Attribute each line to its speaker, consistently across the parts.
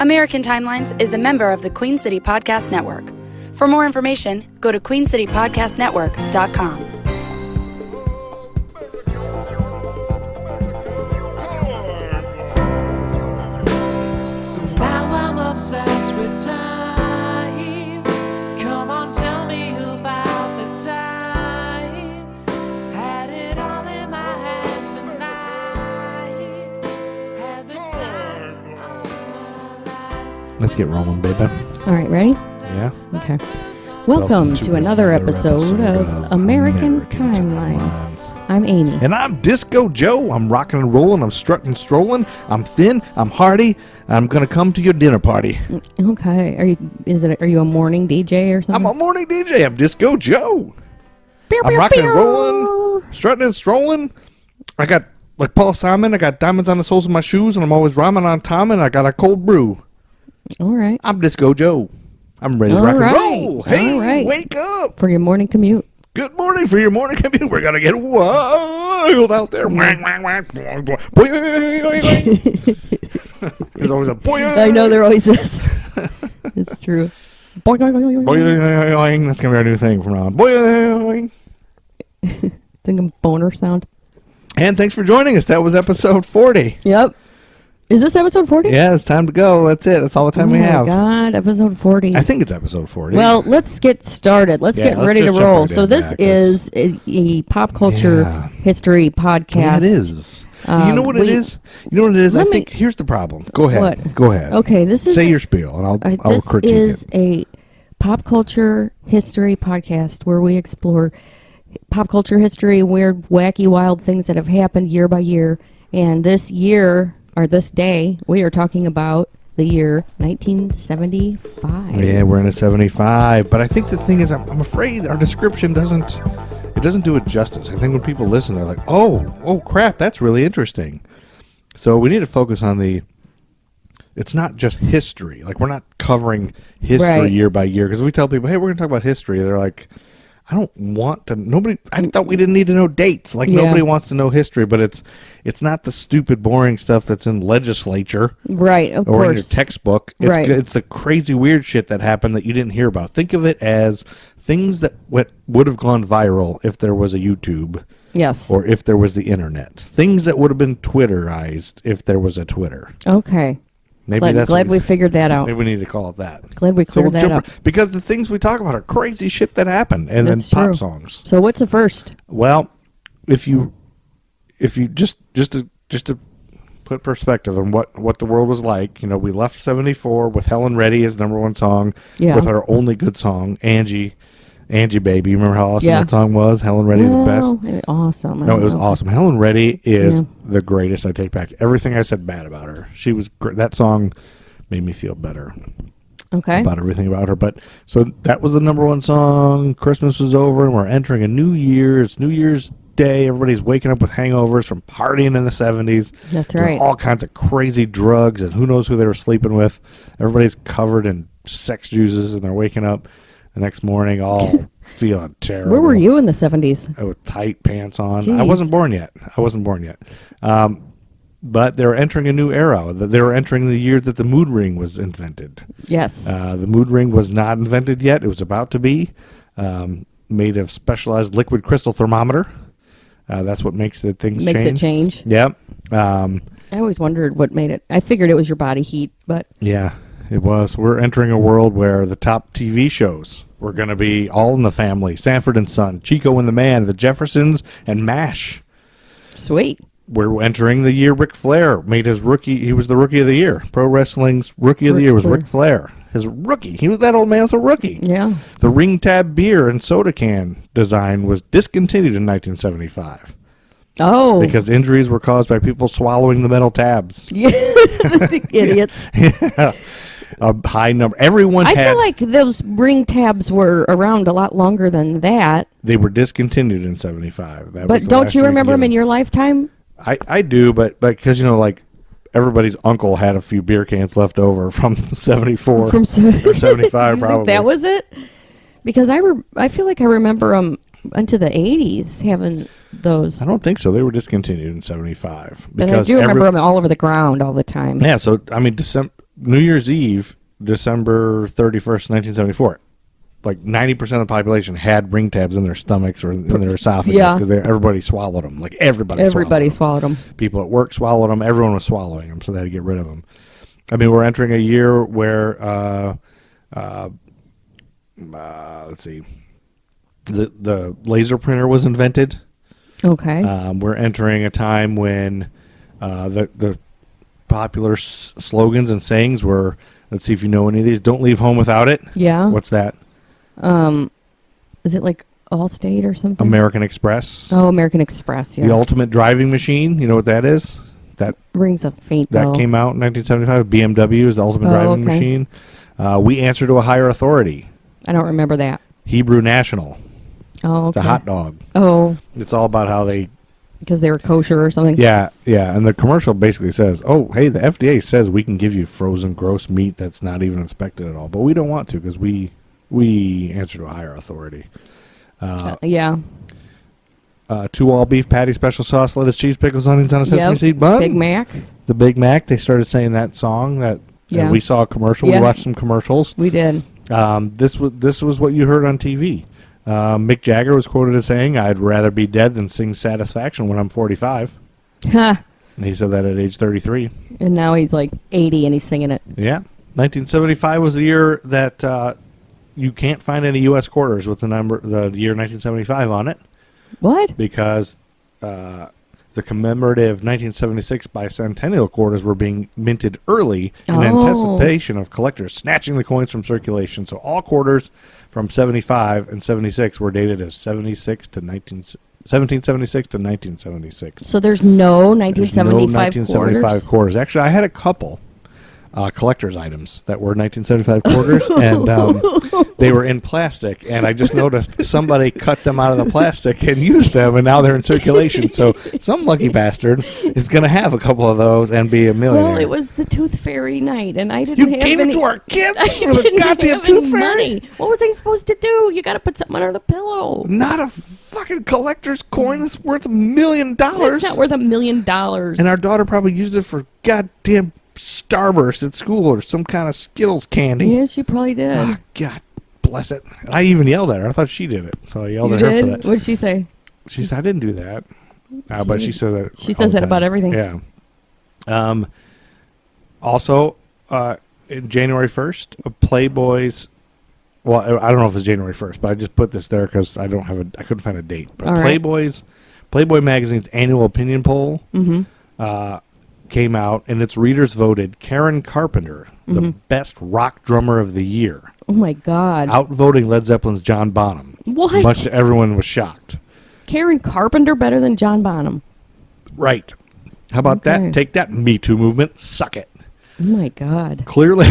Speaker 1: American Timelines is a member of the Queen City Podcast Network. For more information, go to queencitypodcastnetwork.com.
Speaker 2: So now I'm obsessed with time. Come on, tell me about the time. Had it all in my head tonight. Had the time of my life.
Speaker 3: Let's get rolling, baby.
Speaker 4: All right, ready?
Speaker 3: Yeah.
Speaker 4: Okay. Welcome to another episode of American Timelines. I'm Amy.
Speaker 3: And I'm Disco Joe. I'm rocking and rolling. I'm strutting and strolling. I'm thin. I'm hardy. I'm going to come to your dinner party.
Speaker 4: Okay. Are you a morning DJ or something?
Speaker 3: I'm a morning DJ. I'm Disco Joe. I'm rocking and rolling, strutting and strolling. I got, like Paul Simon, I got diamonds on the soles of my shoes, and I'm always rhyming on time, and I got a cold brew.
Speaker 4: All right.
Speaker 3: I'm Disco Joe. I'm ready to rock and roll. Hey, wake up.
Speaker 4: For your morning commute.
Speaker 3: Good morning for your morning commute. We're going to get wild out there. There's always a boing.
Speaker 4: I know there always is. It's true. Boing, boing, boing, boing.
Speaker 3: Boing. That's going to be our new thing from now on. Boing.
Speaker 4: Think of boner sound.
Speaker 3: And thanks for joining us. That was episode 40.
Speaker 4: Yep. Is this episode 40?
Speaker 3: Yeah, it's time to go. That's it. That's all the time we have.
Speaker 4: Oh, my God. Episode 40.
Speaker 3: I think it's episode 40.
Speaker 4: Well, let's get started. Let's get ready to roll.
Speaker 3: Right
Speaker 4: so this is a pop culture history podcast.
Speaker 3: Yeah, it is. You know what it is? You know what it is? I think here's the problem. Go ahead.
Speaker 4: What?
Speaker 3: Go ahead.
Speaker 4: Okay, this is...
Speaker 3: Say your spiel, and I'll critique it.
Speaker 4: This is a pop culture history podcast where we explore pop culture history, weird, wacky, wild things that have happened year by year. And this year... or this day, we are talking about the year 1975.
Speaker 3: Yeah, we're in a 75. But I think the thing is, I'm afraid our description doesn't do it justice. I think when people listen, they're like, oh crap, that's really interesting. So we need to focus on it's not just history. Like, we're not covering history year by year. Because if we tell people, hey, we're going to talk about history, they're like, I don't want to. I thought we didn't need to know dates. Like, nobody wants to know history, but it's not the stupid, boring stuff that's in legislature,
Speaker 4: right? Of
Speaker 3: or
Speaker 4: course.
Speaker 3: in your textbook. It's the crazy, weird shit that happened that you didn't hear about. Think of it as things that would have gone viral if there was a YouTube,
Speaker 4: yes,
Speaker 3: or if there was the internet. Things that would have been Twitterized if there was a Twitter.
Speaker 4: Okay.
Speaker 3: Maybe
Speaker 4: glad we figured that out.
Speaker 3: Maybe we need to call it that.
Speaker 4: Glad we cleared that up.
Speaker 3: Because the things we talk about are crazy shit that happened, and then pop songs.
Speaker 4: So what's the first?
Speaker 3: Well, if you just to put perspective on what the world was like, we left 74 with Helen Reddy as number one song, with our only good song, Angie Baby. You remember how awesome that song was? Helen Reddy is the best.
Speaker 4: Awesome.
Speaker 3: No, it was awesome. Helen Reddy is the greatest. I take back everything I said bad about her. She was great. That song made me feel better.
Speaker 4: Okay.
Speaker 3: About everything about her. But so that was the number one song. Christmas was over, and we're entering a new year. It's New Year's Day. Everybody's waking up with hangovers from partying in the 70s.
Speaker 4: That's right.
Speaker 3: All kinds of crazy drugs, and who knows who they were sleeping with. Everybody's covered in sex juices, and they're waking up the next morning all feeling terrible.
Speaker 4: Where were you in the 70s?
Speaker 3: With tight pants on.
Speaker 4: Jeez.
Speaker 3: I wasn't born yet. But they were entering a new era. They were entering the year that the mood ring was invented.
Speaker 4: Yes.
Speaker 3: The mood ring was not invented yet. It was about to be. Made of specialized liquid crystal thermometer. That's what makes the things change.
Speaker 4: Makes it change.
Speaker 3: Yep.
Speaker 4: I always wondered what made it. I figured it was your body heat, but...
Speaker 3: Yeah, it was. We're entering a world where the top TV shows were going to be All in the Family, Sanford and Son, Chico and the Man, the Jeffersons, and MASH.
Speaker 4: Sweet.
Speaker 3: We're entering the year Ric Flair made his rookie. He was the rookie of the year. Pro Wrestling's rookie of the year was Ric Flair. His rookie. He was that old man's a rookie.
Speaker 4: Yeah.
Speaker 3: The ring tab beer and soda can design was discontinued in 1975.
Speaker 4: Oh.
Speaker 3: Because injuries were caused by people swallowing the metal tabs.
Speaker 4: Yeah. Idiots.
Speaker 3: Yeah. A high number. Everyone
Speaker 4: I feel like those ring tabs were around a lot longer than that.
Speaker 3: They were discontinued in 75.
Speaker 4: But don't you remember them in your lifetime?
Speaker 3: I do, but because, everybody's uncle had a few beer cans left over from 74 or 75 probably.
Speaker 4: That was it? Because I feel like I remember them into the 80s having those.
Speaker 3: I don't think so. They were discontinued in 75.
Speaker 4: But I do remember them all over the ground all the time.
Speaker 3: Yeah, so, New Year's Eve, December 31st, 1974, like 90% of the population had ring tabs in their stomachs or in their esophagus because everybody swallowed them. Like everybody
Speaker 4: swallowed them.
Speaker 3: People at work swallowed them. Everyone was swallowing them, so they had to get rid of them. I mean, we're entering a year where, let's see, the laser printer was invented.
Speaker 4: Okay.
Speaker 3: We're entering a time when the popular slogans and sayings were, let's see if you know any of these, don't leave home without it.
Speaker 4: Yeah.
Speaker 3: What's that?
Speaker 4: Is it like Allstate or something?
Speaker 3: American Express.
Speaker 4: Oh, American Express, yes.
Speaker 3: The ultimate driving machine. You know what that is? That
Speaker 4: rings a faint bell.
Speaker 3: That came out in 1975. BMW is the ultimate driving machine. We answer to a higher authority.
Speaker 4: I don't remember that.
Speaker 3: Hebrew National.
Speaker 4: Oh, okay.
Speaker 3: It's a hot dog.
Speaker 4: Oh.
Speaker 3: It's all about how they...
Speaker 4: Because they were kosher or something?
Speaker 3: Yeah. And the commercial basically says, oh, hey, the FDA says we can give you frozen gross meat that's not even inspected at all. But we don't want to because we answer to a higher authority.
Speaker 4: Yeah.
Speaker 3: 2 all-beef patty, special sauce, lettuce, cheese, pickles, onions on a sesame seed bun.
Speaker 4: Big Mac.
Speaker 3: The Big Mac. They started saying that song that we saw a commercial.
Speaker 4: Yeah.
Speaker 3: We watched some commercials.
Speaker 4: We did.
Speaker 3: This was what you heard on TV. Mick Jagger was quoted as saying, I'd rather be dead than sing Satisfaction when I'm 45.
Speaker 4: Ha!
Speaker 3: And he said that at age 33.
Speaker 4: And now he's like 80 and he's singing it.
Speaker 3: Yeah. 1975 was the year that you can't find any U.S. quarters with the year 1975 on it.
Speaker 4: What?
Speaker 3: Because the commemorative 1976 bicentennial quarters were being minted early in anticipation of collectors snatching the coins from circulation. So all quarters from 75 and 76 were dated as 1776 to 1976.
Speaker 4: So there's no 1975
Speaker 3: There's no 1975 quarters. Actually, I had a couple collector's items that were 1975 quarters, and they were in plastic, and I just noticed somebody cut them out of the plastic and used them, and now they're in circulation. So some lucky bastard is going to have a couple of those and be a millionaire.
Speaker 4: Well, it was the Tooth Fairy night, and I didn't have
Speaker 3: gave
Speaker 4: any...
Speaker 3: it to our kids
Speaker 4: I
Speaker 3: for the
Speaker 4: didn't
Speaker 3: goddamn
Speaker 4: have any
Speaker 3: Tooth Fairy?
Speaker 4: money. What was I supposed to do? You got to put something under the pillow.
Speaker 3: Not a fucking collector's coin that's worth $1 million.
Speaker 4: That's not worth $1 million.
Speaker 3: And our daughter probably used it for goddamn Starburst at school or some kind of Skittles candy.
Speaker 4: Yeah, she probably did.
Speaker 3: Oh, God bless it. I even yelled at her. I thought she did it, so I yelled at her for that.
Speaker 4: What did she say?
Speaker 3: She said, I didn't do that. But she said that.
Speaker 4: She says that about everything.
Speaker 3: Yeah. Also, in January 1st, Playboy's... Well, I don't know if it's January 1st, but I just put this there because I couldn't find a date. But
Speaker 4: All right.
Speaker 3: Playboy magazine's annual opinion poll came out, and its readers voted Karen Carpenter the best rock drummer of the year.
Speaker 4: Oh, my God.
Speaker 3: Outvoting Led Zeppelin's John Bonham.
Speaker 4: What?
Speaker 3: Much everyone was shocked.
Speaker 4: Karen Carpenter better than John Bonham.
Speaker 3: Right. How about that? Take that, Me Too movement. Suck it.
Speaker 4: Oh, my God.
Speaker 3: Clearly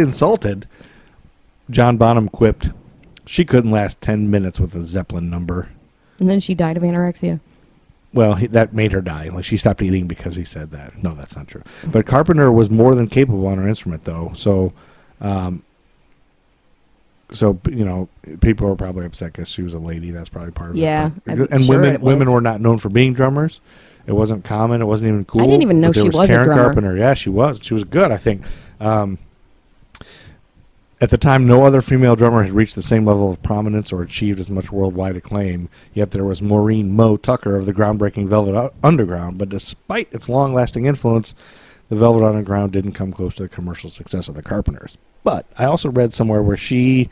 Speaker 3: insulted, John Bonham quipped, she couldn't last 10 minutes with a Zeppelin number.
Speaker 4: And then she died of anorexia.
Speaker 3: Well, that made her die. Like, she stopped eating because he said that. No, that's not true. But Carpenter was more than capable on her instrument, though. So, you know, people were probably upset because she was a lady. That's probably part of it.
Speaker 4: Yeah,
Speaker 3: And women were not known for being drummers. It wasn't common. It wasn't even cool.
Speaker 4: I didn't even know
Speaker 3: she
Speaker 4: was a
Speaker 3: Karen
Speaker 4: drummer.
Speaker 3: Carpenter. Yeah, she was. She was good, I think. At the time, no other female drummer had reached the same level of prominence or achieved as much worldwide acclaim, yet there was Maureen Moe Tucker of the groundbreaking Velvet Underground. But despite its long-lasting influence, the Velvet Underground didn't come close to the commercial success of the Carpenters. But I also read somewhere where she,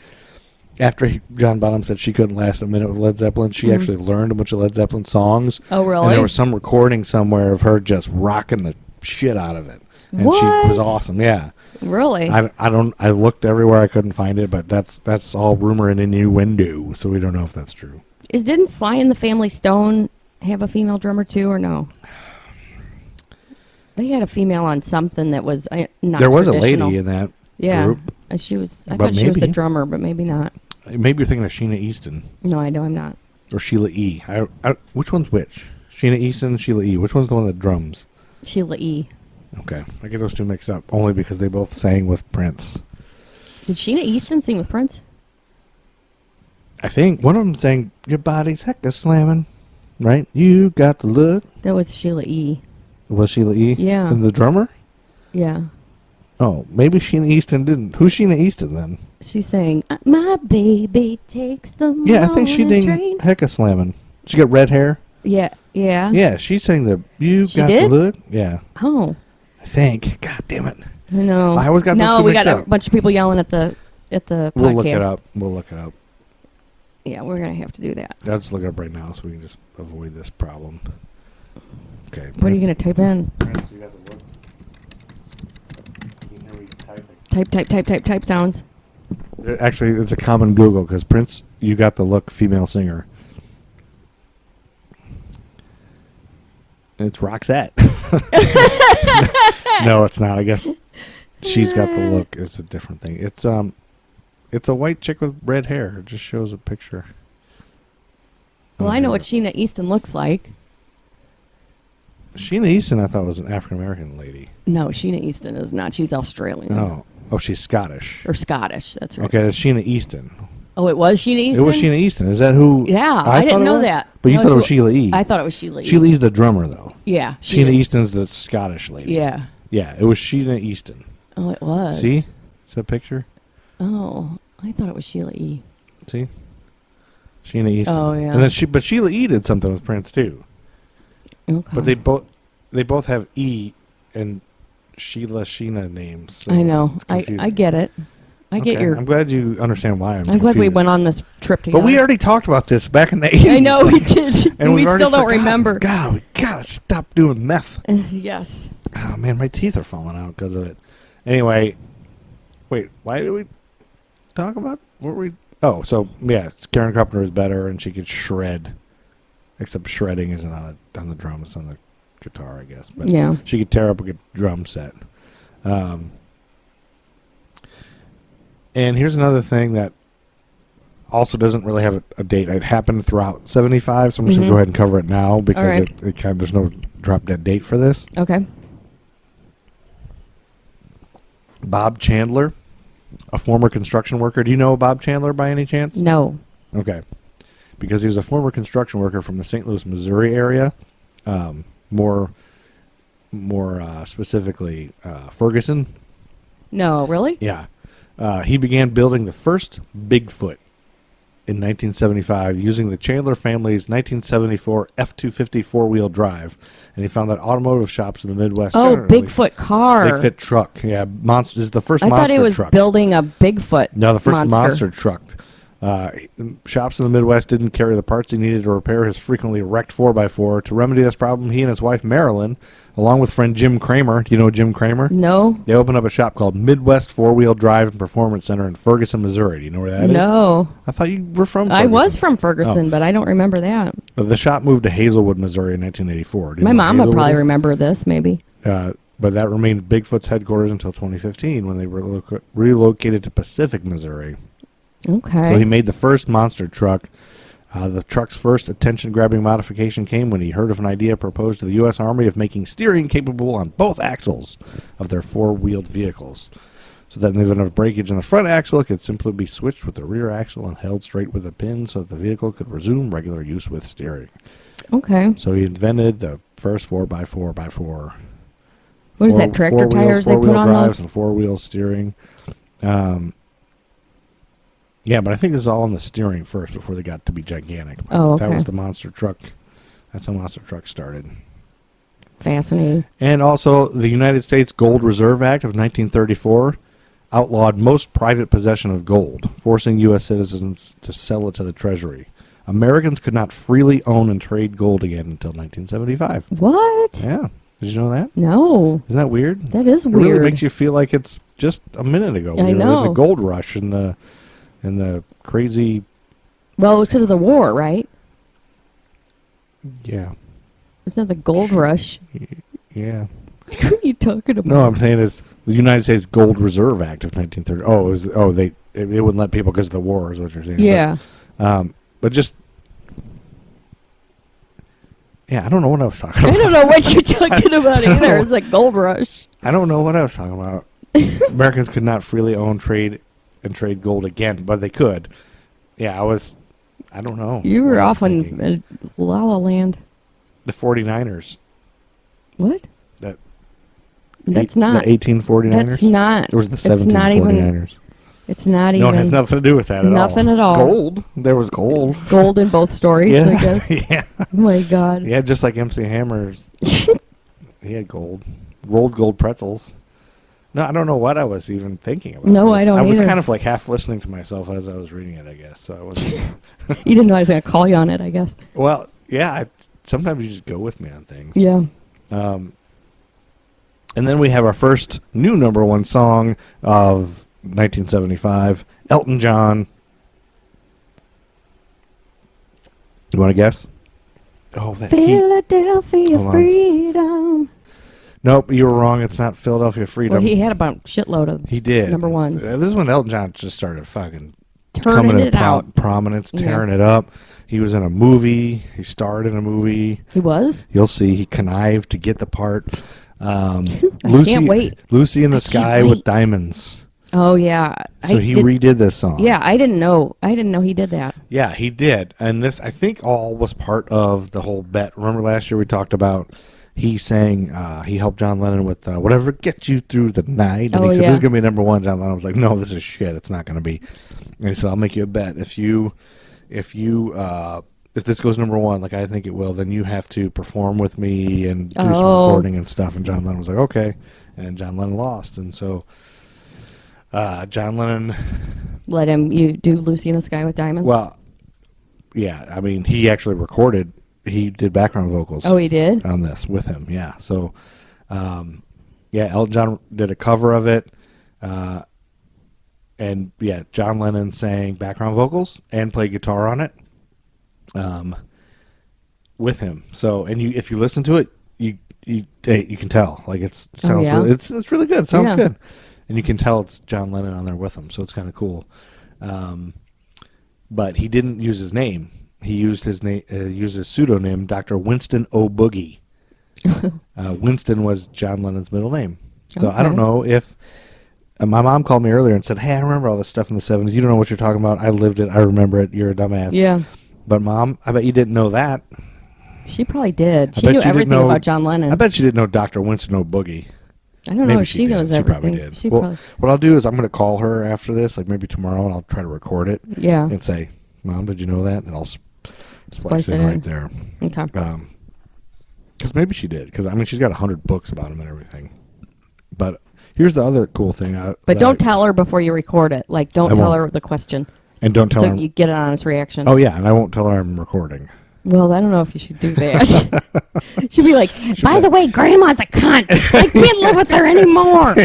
Speaker 3: after John Bonham said she couldn't last a minute with Led Zeppelin, she actually learned a bunch of Led Zeppelin songs.
Speaker 4: Oh, really?
Speaker 3: And there was some recording somewhere of her just rocking the shit out of it. And
Speaker 4: What?
Speaker 3: she was awesome, yeah.
Speaker 4: Really?
Speaker 3: I looked everywhere, I couldn't find it, but that's all rumor and innuendo, so we don't know if that's true.
Speaker 4: Didn't Sly and the Family Stone have a female drummer too, or no? They had a female on something that was not
Speaker 3: There was a
Speaker 4: traditional.
Speaker 3: lady in that
Speaker 4: Yeah,
Speaker 3: group.
Speaker 4: I thought she was the
Speaker 3: maybe.
Speaker 4: drummer, but maybe not.
Speaker 3: Maybe you're thinking of Sheena Easton.
Speaker 4: No, I know I'm not.
Speaker 3: Or Sheila E. Which one's which? Sheena Easton and Sheila E. Which one's the one that drums?
Speaker 4: Sheila E.
Speaker 3: Okay. I get those two mixed up, only because they both sang with Prince.
Speaker 4: Did Sheena Easton sing with Prince?
Speaker 3: I think one of them sang, your body's hecka slamming, right? You got the look.
Speaker 4: That was Sheila E.
Speaker 3: Was Sheila E.
Speaker 4: Yeah.
Speaker 3: And the drummer?
Speaker 4: Yeah.
Speaker 3: Oh, maybe Sheena Easton didn't. Who's Sheena Easton then?
Speaker 4: She's saying, "My baby takes the
Speaker 3: Yeah, I think she
Speaker 4: morning
Speaker 3: did
Speaker 4: train."
Speaker 3: Hecka Slamming. She got red hair.
Speaker 4: Yeah.
Speaker 3: Yeah, she sang the "You
Speaker 4: She
Speaker 3: Got
Speaker 4: did?
Speaker 3: the Look." Yeah,
Speaker 4: Oh,
Speaker 3: I think. God damn it!
Speaker 4: I know.
Speaker 3: I always got those
Speaker 4: no.
Speaker 3: two
Speaker 4: We
Speaker 3: mixed
Speaker 4: got a
Speaker 3: up.
Speaker 4: bunch of people yelling at the podcast.
Speaker 3: We'll look it up. We'll look it up.
Speaker 4: Yeah, we're gonna have to do that.
Speaker 3: I'll just look it up right now so we can just avoid this problem. Okay.
Speaker 4: What are you gonna type in?
Speaker 3: Prince, you got the look. You can hear me typing.
Speaker 4: Type sounds.
Speaker 3: Actually, it's a common Google because Prince, you got the look, female singer. It's Roxette. No, it's not. I guess she's got the look. It's a different thing. It's a white chick with red hair. It just shows a picture.
Speaker 4: Well, I know what Sheena Easton looks like.
Speaker 3: Sheena Easton, I thought, was an African American lady.
Speaker 4: No, Sheena Easton is not. She's Australian.
Speaker 3: Oh, she's Scottish.
Speaker 4: Or Scottish. That's right.
Speaker 3: Okay, that's Sheena Easton.
Speaker 4: Oh, it was Sheena Easton?
Speaker 3: It was Sheena Easton. Is that who?
Speaker 4: Yeah, I didn't
Speaker 3: thought it
Speaker 4: know
Speaker 3: was?
Speaker 4: that.
Speaker 3: But you
Speaker 4: No,
Speaker 3: thought it was
Speaker 4: it's
Speaker 3: Sheila E.
Speaker 4: I thought it was Sheila E.
Speaker 3: Sheila E's the drummer, though.
Speaker 4: Yeah.
Speaker 3: Sheena Easton's the Scottish lady.
Speaker 4: Yeah.
Speaker 3: Yeah, it was Sheena Easton.
Speaker 4: Oh, it was.
Speaker 3: See? Is that picture?
Speaker 4: Oh, I thought it was Sheila E.
Speaker 3: See? Sheena Easton.
Speaker 4: Oh, yeah.
Speaker 3: And then but Sheila E did something with Prince, too.
Speaker 4: Okay.
Speaker 3: But they both have E and Sheena names. So
Speaker 4: I know.
Speaker 3: it's
Speaker 4: I
Speaker 3: confusing.
Speaker 4: get it. I get
Speaker 3: Okay,
Speaker 4: your...
Speaker 3: I'm glad you understand why I'm
Speaker 4: glad we
Speaker 3: confused.
Speaker 4: went on this trip together.
Speaker 3: But we already talked about this back in the 80s.
Speaker 4: I know we did.
Speaker 3: And
Speaker 4: we
Speaker 3: we've already
Speaker 4: still don't
Speaker 3: forgotten.
Speaker 4: remember.
Speaker 3: God, we gotta stop doing meth.
Speaker 4: Yes.
Speaker 3: Oh man, my teeth are falling out because of it. Anyway, wait, why did we talk about? What were we? Oh, so yeah, Karen Carpenter is better, and she could shred. Except shredding isn't on the drums, on the guitar, I guess. But
Speaker 4: Yeah.
Speaker 3: she could tear up a good drum set. And here's another thing that also doesn't really have a date. It happened throughout '75, so I'm just gonna go ahead and cover it now because
Speaker 4: right.
Speaker 3: it kind of, there's no drop dead date for this.
Speaker 4: Okay.
Speaker 3: Bob Chandler, a former construction worker. Do you know Bob Chandler by any chance?
Speaker 4: No.
Speaker 3: Okay. Because he was a former construction worker from the St. Louis, Missouri area, more specifically Ferguson.
Speaker 4: No, really?
Speaker 3: Yeah. He began building the first Bigfoot in 1975 using the Chandler family's 1974 F-250 four-wheel drive, and he found that automotive shops in the Midwest.
Speaker 4: Oh,
Speaker 3: generally-
Speaker 4: Bigfoot car.
Speaker 3: Bigfoot truck. Yeah, monster is the first
Speaker 4: I
Speaker 3: monster
Speaker 4: thought he was
Speaker 3: truck.
Speaker 4: building a Bigfoot
Speaker 3: No, the first
Speaker 4: monster.
Speaker 3: monster truck. Shops in the Midwest didn't carry the parts he needed to repair his frequently wrecked 4x4. To remedy this problem, he and his wife Marilyn, along with friend Jim Kramer, do you know Jim Kramer?
Speaker 4: No.
Speaker 3: They opened up a shop called Midwest Four-Wheel Drive and Performance Center in Ferguson, Missouri. Do you know where that is?
Speaker 4: No.
Speaker 3: I thought you were from
Speaker 4: I
Speaker 3: Ferguson.
Speaker 4: was from Ferguson,
Speaker 3: Oh.
Speaker 4: but I don't remember that.
Speaker 3: The shop moved to Hazelwood, Missouri in 1984. Do you
Speaker 4: My
Speaker 3: know
Speaker 4: mom
Speaker 3: where
Speaker 4: would probably
Speaker 3: Hazelwood is?
Speaker 4: remember this, maybe.
Speaker 3: But that remained Bigfoot's headquarters until 2015 when they relocated to Pacific, Missouri.
Speaker 4: Okay.
Speaker 3: So he made the first monster truck. The truck's first attention-grabbing modification came when he heard of an idea proposed to the U.S. Army of making steering capable on both axles of their four-wheeled vehicles. So that in the event of breakage in the front axle, it could simply be switched with the rear axle and held straight with a pin so that the vehicle could resume regular use with steering.
Speaker 4: Okay.
Speaker 3: So he invented the first 4x4x4.
Speaker 4: What is that, tractor tires they put
Speaker 3: four-wheel
Speaker 4: on
Speaker 3: drives
Speaker 4: those?
Speaker 3: and four-wheel steering. Yeah, but I think this is all on the steering first before they got to be gigantic.
Speaker 4: Oh, okay.
Speaker 3: That was the monster truck. That's how monster truck started.
Speaker 4: Fascinating.
Speaker 3: And also, the United States Gold Reserve Act of 1934 outlawed most private possession of gold, forcing U.S. citizens to sell it to the Treasury. Americans could not freely own and trade gold again until 1975.
Speaker 4: What?
Speaker 3: Yeah. Did you know that?
Speaker 4: No.
Speaker 3: Isn't that weird?
Speaker 4: That is
Speaker 3: It
Speaker 4: weird.
Speaker 3: really makes you feel like it's just a minute ago.
Speaker 4: I
Speaker 3: We were in
Speaker 4: know.
Speaker 3: the gold rush and the crazy.
Speaker 4: Well, it was because of the war, right?
Speaker 3: Yeah.
Speaker 4: Wasn't that the gold rush?
Speaker 3: Yeah.
Speaker 4: What are you talking about?
Speaker 3: No, I'm saying it's the United States Gold Reserve Act of 1930. Oh, it was, it wouldn't let people because of the war, is what you're saying.
Speaker 4: Yeah.
Speaker 3: But just. Yeah, I don't know what I was talking
Speaker 4: I
Speaker 3: about.
Speaker 4: don't know what you're talking about either. It's like gold rush.
Speaker 3: I don't know what I was talking about. Americans could not freely own, trade gold again, but they could. Yeah, I don't know.
Speaker 4: You
Speaker 3: what
Speaker 4: were
Speaker 3: I was
Speaker 4: off on
Speaker 3: thinking.
Speaker 4: La La Land.
Speaker 3: The 49ers.
Speaker 4: What?
Speaker 3: That
Speaker 4: That's not.
Speaker 3: The 1849ers?
Speaker 4: That's not.
Speaker 3: Or was it the
Speaker 4: It's not
Speaker 3: 1749ers?
Speaker 4: It's not even.
Speaker 3: No, it has nothing to do with that at all.
Speaker 4: Nothing at all.
Speaker 3: Gold. There was gold.
Speaker 4: Gold in both stories,
Speaker 3: Yeah.
Speaker 4: I guess.
Speaker 3: Yeah.
Speaker 4: Oh, my God.
Speaker 3: Yeah, just like MC Hammer's. He had gold. Rolled gold pretzels. No, I don't know what I was even thinking about.
Speaker 4: No, I don't
Speaker 3: I was
Speaker 4: either.
Speaker 3: kind of like half listening to myself as I was reading it, I guess. So I wasn't.
Speaker 4: You didn't know I was going to call you on it, I guess.
Speaker 3: Well, yeah, sometimes you just go with me on things.
Speaker 4: Yeah.
Speaker 3: And then we have our first new number one song of 1975, Elton John. You want to guess? Oh, that
Speaker 4: Philadelphia
Speaker 3: Hold on.
Speaker 4: Freedom.
Speaker 3: Nope, you were wrong. It's not Philadelphia Freedom.
Speaker 4: Well, he had about a shitload of
Speaker 3: He did.
Speaker 4: number ones.
Speaker 3: This is when Elton John just started fucking
Speaker 4: Turning
Speaker 3: coming
Speaker 4: it
Speaker 3: to
Speaker 4: out.
Speaker 3: prominence,
Speaker 4: Yeah.
Speaker 3: tearing it up. He was in a movie. He starred in a movie.
Speaker 4: He was?
Speaker 3: You'll see. He connived to get the part.
Speaker 4: I
Speaker 3: Lucy,
Speaker 4: can't wait.
Speaker 3: Lucy in the
Speaker 4: I can't
Speaker 3: Sky
Speaker 4: wait.
Speaker 3: with Diamonds.
Speaker 4: Oh, yeah.
Speaker 3: So he redid this song.
Speaker 4: Yeah, I didn't know. I didn't know he did that.
Speaker 3: Yeah, he did. And this, I think, all was part of the whole bet. Remember last year we talked about he sang, he helped John Lennon with Whatever Gets You Through the Night. And he said, this is going to be number one. John Lennon was like, no, this is shit. It's not going to be. And he said, I'll make you a bet. If this goes number one, like I think it will, then you have to perform with me and do some recording and stuff. And John Lennon was like, okay. And John Lennon lost. And so John Lennon...
Speaker 4: Let him you do Lucy in the Sky with Diamonds?
Speaker 3: Well, yeah. I mean, he actually recorded... He did background vocals.
Speaker 4: Oh, he did?
Speaker 3: On this with him, yeah. So, yeah, Elton John did a cover of it. And, yeah, John Lennon sang background vocals and played guitar on it with him. So, and if you listen to it, you can tell. Like, it sounds really, it's really good. It sounds good. And you can tell it's John Lennon on there with him, so it's kind of cool. But he didn't use his name. He used his name, used his pseudonym, Dr. Winston O. Boogie. Winston was John Lennon's middle name. So I don't know if my mom called me earlier and said, "Hey, I remember all this stuff in the '70s. You don't know what you're talking about. I lived it. I remember it. You're a dumbass."
Speaker 4: Yeah.
Speaker 3: But Mom, I bet you didn't know that.
Speaker 4: She probably did. She
Speaker 3: bet
Speaker 4: knew
Speaker 3: you didn't
Speaker 4: everything
Speaker 3: know-
Speaker 4: about John Lennon.
Speaker 3: I bet you didn't know Dr. Winston O. Boogie.
Speaker 4: I don't know
Speaker 3: Maybe
Speaker 4: if she
Speaker 3: did.
Speaker 4: knows
Speaker 3: She
Speaker 4: everything.
Speaker 3: probably did.
Speaker 4: She
Speaker 3: Well,
Speaker 4: probably.
Speaker 3: what I'll do is I'm going to call her after this, like maybe tomorrow, and I'll try to record it
Speaker 4: Yeah.
Speaker 3: and say, "Mom, did you know that?" And I'll
Speaker 4: Splice
Speaker 3: splice it
Speaker 4: it
Speaker 3: in
Speaker 4: in.
Speaker 3: right there.
Speaker 4: Okay.
Speaker 3: Because maybe she did. Because I mean, she's got 100 books about him and everything. But here's the other cool thing.
Speaker 4: But don't tell her before you record it. Like, don't
Speaker 3: I
Speaker 4: tell
Speaker 3: won't.
Speaker 4: her the question.
Speaker 3: And don't tell
Speaker 4: So
Speaker 3: her.
Speaker 4: you get an honest reaction.
Speaker 3: Oh yeah, and I won't tell her I'm recording.
Speaker 4: Well, I don't know if you should do that. She'd be like, by the way, Grandma's a cunt. I can't live with her anymore.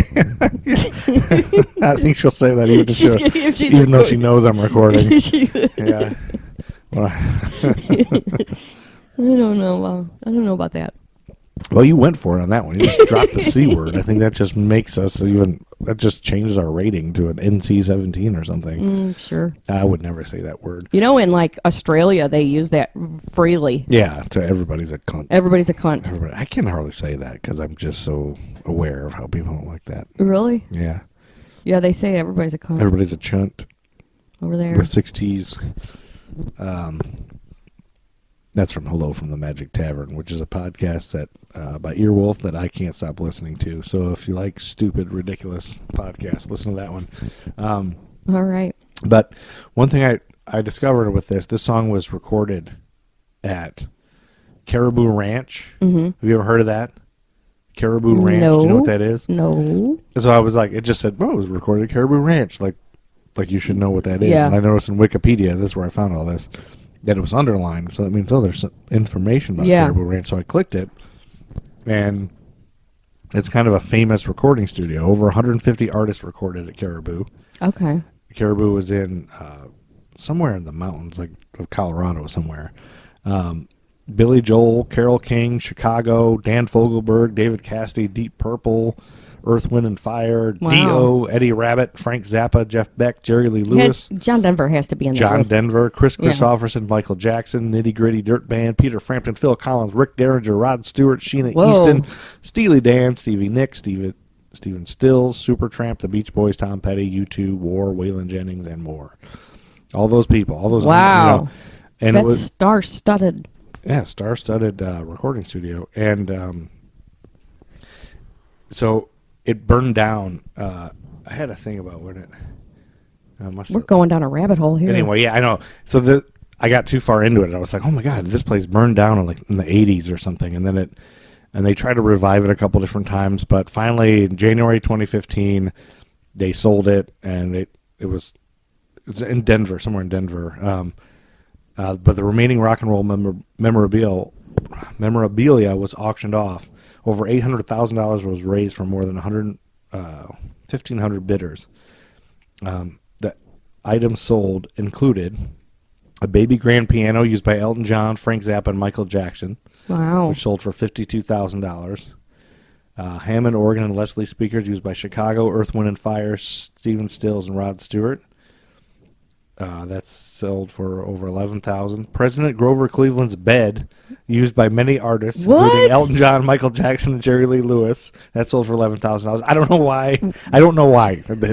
Speaker 3: I think she'll say that even,
Speaker 4: If she's
Speaker 3: even though she knows I'm recording. Yeah. Well,
Speaker 4: I don't know. I don't know about that.
Speaker 3: well, you went for it on that one. You just dropped the C word. I think that just makes us that just changes our rating to an NC-17 or something.
Speaker 4: Sure.
Speaker 3: I would never say that word.
Speaker 4: You know, in like Australia, they use that freely.
Speaker 3: Yeah, to everybody's a cunt.
Speaker 4: Everybody's a cunt.
Speaker 3: Everybody, I can hardly say that because I'm just so aware of how people don't like that.
Speaker 4: Really?
Speaker 3: Yeah.
Speaker 4: Yeah, they say everybody's a cunt
Speaker 3: Everybody's a chunt
Speaker 4: over there.
Speaker 3: with 6 T's. That's from Hello from the Magic Tavern, which is a podcast that by Earwolf that I can't stop listening to. So if you like stupid, ridiculous podcasts, listen to that one.
Speaker 4: All right.
Speaker 3: But one thing I discovered with this song was recorded at Caribou Ranch. Mm-hmm. Have you ever heard of that? Caribou Ranch.
Speaker 4: No.
Speaker 3: Do you know what that is?
Speaker 4: No.
Speaker 3: So I was like, it just said, it was recorded at Caribou Ranch. Like you should know what that is.
Speaker 4: Yeah.
Speaker 3: And I noticed in Wikipedia, this is where I found all this, that it was underlined. So that means, there's some information about Caribou Ranch. So I clicked it, and it's kind of a famous recording studio. Over 150 artists recorded at Caribou.
Speaker 4: Okay.
Speaker 3: Caribou was in somewhere in the mountains, like of Colorado somewhere. Billy Joel, Carole King, Chicago, Dan Fogelberg, David Cassidy, Deep Purple, Earth, Wind and Fire,
Speaker 4: Wow.
Speaker 3: Dio, Eddie Rabbitt, Frank Zappa, Jeff Beck, Jerry Lee Lewis,
Speaker 4: John Denver has to be in that
Speaker 3: John
Speaker 4: list.
Speaker 3: Denver, Chris
Speaker 4: Yeah.
Speaker 3: Christopherson, Michael Jackson, Nitty Gritty Dirt Band, Peter Frampton, Phil Collins, Rick Derringer, Rod Stewart, Sheena
Speaker 4: Whoa.
Speaker 3: Easton, Steely Dan, Stevie Nicks, Stephen Stills, Supertramp, The Beach Boys, Tom Petty, U2, War, Waylon Jennings, and more. All those people. All those.
Speaker 4: Wow.
Speaker 3: And
Speaker 4: That's
Speaker 3: it was
Speaker 4: star-studded.
Speaker 3: star-studded recording studio, and so it burned down. I had a thing about what it.
Speaker 4: We're going down a rabbit hole here.
Speaker 3: Anyway, yeah, I know. So I got too far into it. I was like, oh my god, this place burned down in the 80s or something, and then they tried to revive it a couple different times, but finally in January 2015 they sold it, and it was in Denver, somewhere in Denver. But the remaining rock and roll memorabilia was auctioned off. Over $800,000 was raised from more than 1,500 bidders. The items sold included a baby grand piano used by Elton John, Frank Zappa, and Michael Jackson.
Speaker 4: Wow.
Speaker 3: Which sold for $52,000. Hammond organ and Leslie speakers used by Chicago, Earth, Wind, and Fire, Stephen Stills, and Rod Stewart. That's sold for over $11,000. President Grover Cleveland's bed, used by many artists, including Elton John, Michael Jackson, and Jerry Lee Lewis. That sold for $11,000. I don't know why.